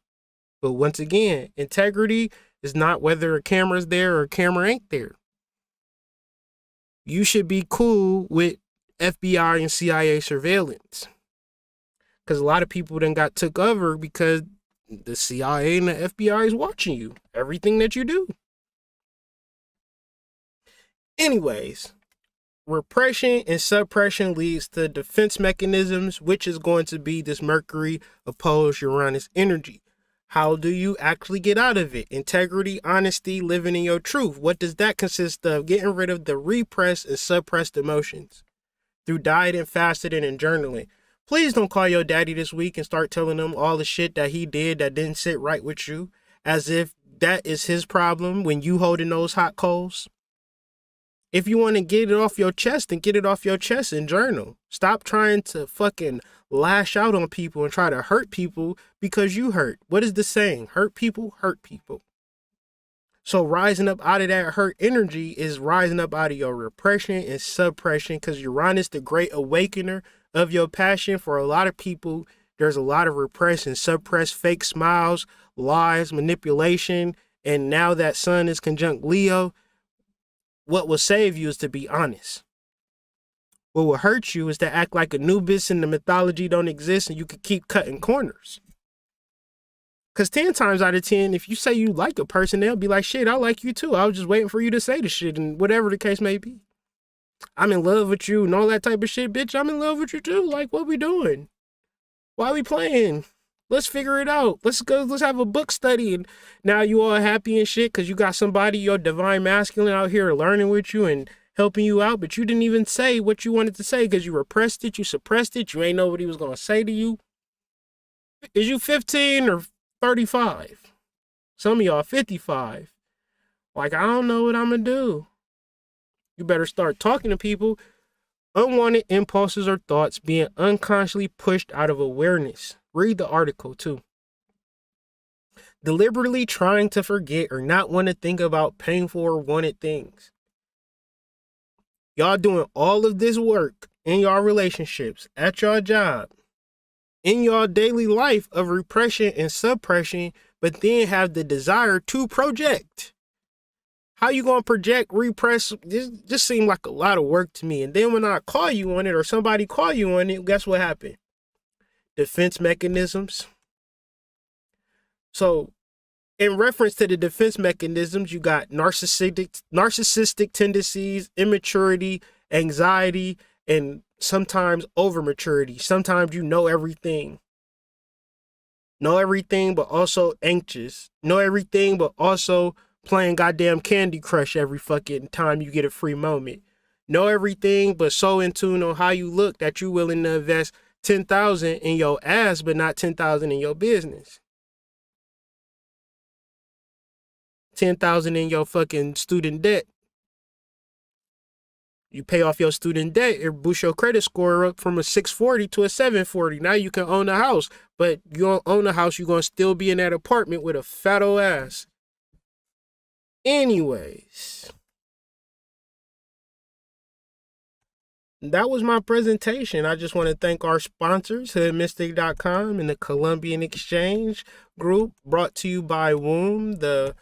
But once again, integrity It's not whether a camera's there or a camera ain't there. You should be cool with FBI and CIA surveillance. Because a lot of people then got took over because the CIA and the FBI is watching you. Everything that you do. Anyways, repression and suppression leads to defense mechanisms, which is going to be this Mercury opposed Uranus energy. How do you actually get out of it? Integrity, honesty, living in your truth. What does that consist of? Getting rid of the repressed and suppressed emotions through dieting, fasting, and journaling. Please don't call your daddy this week and start telling him all the shit that he did that didn't sit right with you, as if that is his problem when you holding those hot coals. If you want to get it off your chest, then get it off your chest and journal. Stop trying to fucking lash out on people and try to hurt people because you hurt. What is the saying? Hurt people, hurt people. So rising up out of that hurt energy is rising up out of your repression and suppression, because Uranus, the great awakener of your passion. For a lot of people, there's a lot of repressed and suppressed fake smiles, lies, manipulation. And now that Sun is conjunct Leo, what will save you is to be honest. What will hurt you is to act like Anubis and the mythology don't exist and you can keep cutting corners. Because 10 times out of 10, if you say you like a person, they'll be like, shit, I like you too. I was just waiting for you to say the shit, and whatever the case may be. I'm in love with you and all that type of shit, bitch. I'm in love with you too. Like, what we doing? Why we playing? Let's figure it out. Let's have a book study. And now you all happy and shit because you got somebody, your divine masculine, out here learning with you and helping you out. But you didn't even say what you wanted to say because you repressed it. You suppressed it. You ain't know what he was going to say to you. Is you 15 or 35? Some of y'all 55. Like, I don't know what I'm going to do. You better start talking to people. Unwanted impulses or thoughts being unconsciously pushed out of awareness. Read the article too. Deliberately trying to forget or not want to think about painful or wanted things. Y'all doing all of this work in y'all relationships, at y'all job, in y'all daily life of repression and suppression, but then have the desire to project. How you going to project, repress? This just seemed like a lot of work to me. And then when I call you on it or somebody call you on it, guess what happened? Defense mechanisms. So in reference to the defense mechanisms, you got narcissistic tendencies, immaturity, anxiety, and sometimes overmaturity. Sometimes you know everything. Know everything, but also anxious. Know everything, but also playing goddamn Candy Crush every fucking time you get a free moment. Know everything, but so in tune on how you look that you willing to invest 10,000 in your ass, but not 10,000 in your business. 10,000 in your fucking student debt. You pay off your student debt, it boosts your credit score up from a 640 to a 740. Now you can own a house, but you don't own a house, you're going to still be in that apartment with a fat old ass. Anyways, that was my presentation. I just want to thank our sponsors, hoodmystic.com and the Columbian Exchange Group, brought to you by Womb, the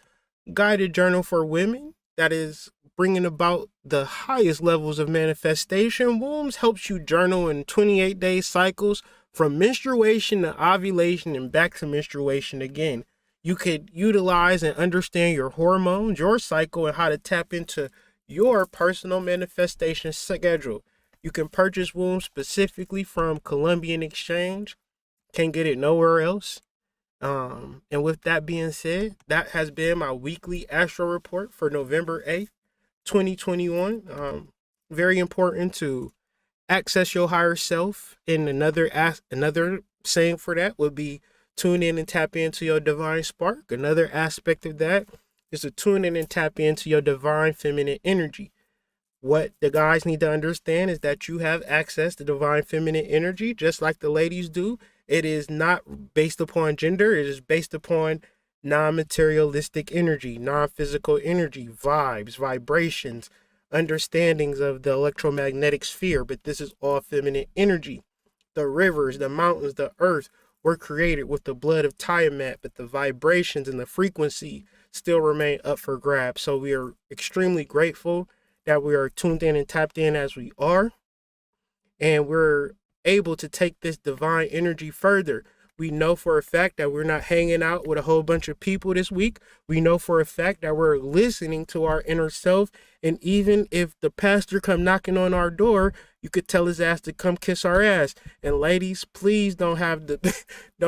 guided journal for women that is bringing about the highest levels of manifestation. Wombs helps you journal in 28-day cycles from menstruation to ovulation and back to menstruation again. You could utilize and understand your hormones, your cycle, and how to tap into your personal manifestation schedule. You can purchase Womb specifically from Columbian Exchange. Can't get it nowhere else. And with that being said, that has been my weekly astro report for November 8th, 2021. Very important to access your higher self. And another saying for that would be tune in and tap into your divine spark. Another aspect of that is to tune in and tap into your divine feminine energy. What the guys need to understand is that you have access to divine feminine energy, just like the ladies do. It is not based upon gender. It is based upon non-materialistic energy, non-physical energy, vibes, vibrations, understandings of the electromagnetic sphere. But this is all feminine energy. The rivers, the mountains, the earth were created with the blood of Tiamat, but the vibrations and the frequency still remain up for grabs. So we are extremely grateful that we are tuned in and tapped in as we are, and we're able to take this divine energy further. We know for a fact that we're not hanging out with a whole bunch of people this week. We know for a fact that we're listening to our inner self. And even if the pastor come knocking on our door, you could tell his ass to come kiss our ass. And ladies, please don't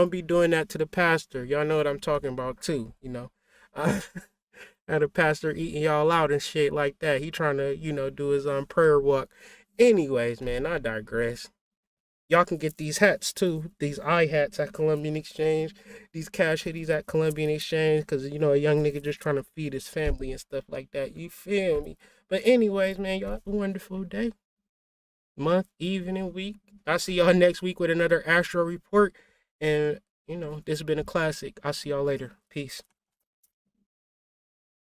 be doing that to the pastor. Y'all know what I'm talking about too, you know. And the pastor eating y'all out and shit like that. He trying to, do his prayer walk. Anyways, man, I digress. Y'all can get these hats too, these eye hats at Columbian Exchange, these cash hoodies at Columbian Exchange, because, a young nigga just trying to feed his family and stuff like that. You feel me? But anyways, man, y'all have a wonderful day, month, evening, week. I'll see y'all next week with another Astro Report. And, this has been a classic. I'll see y'all later. Peace.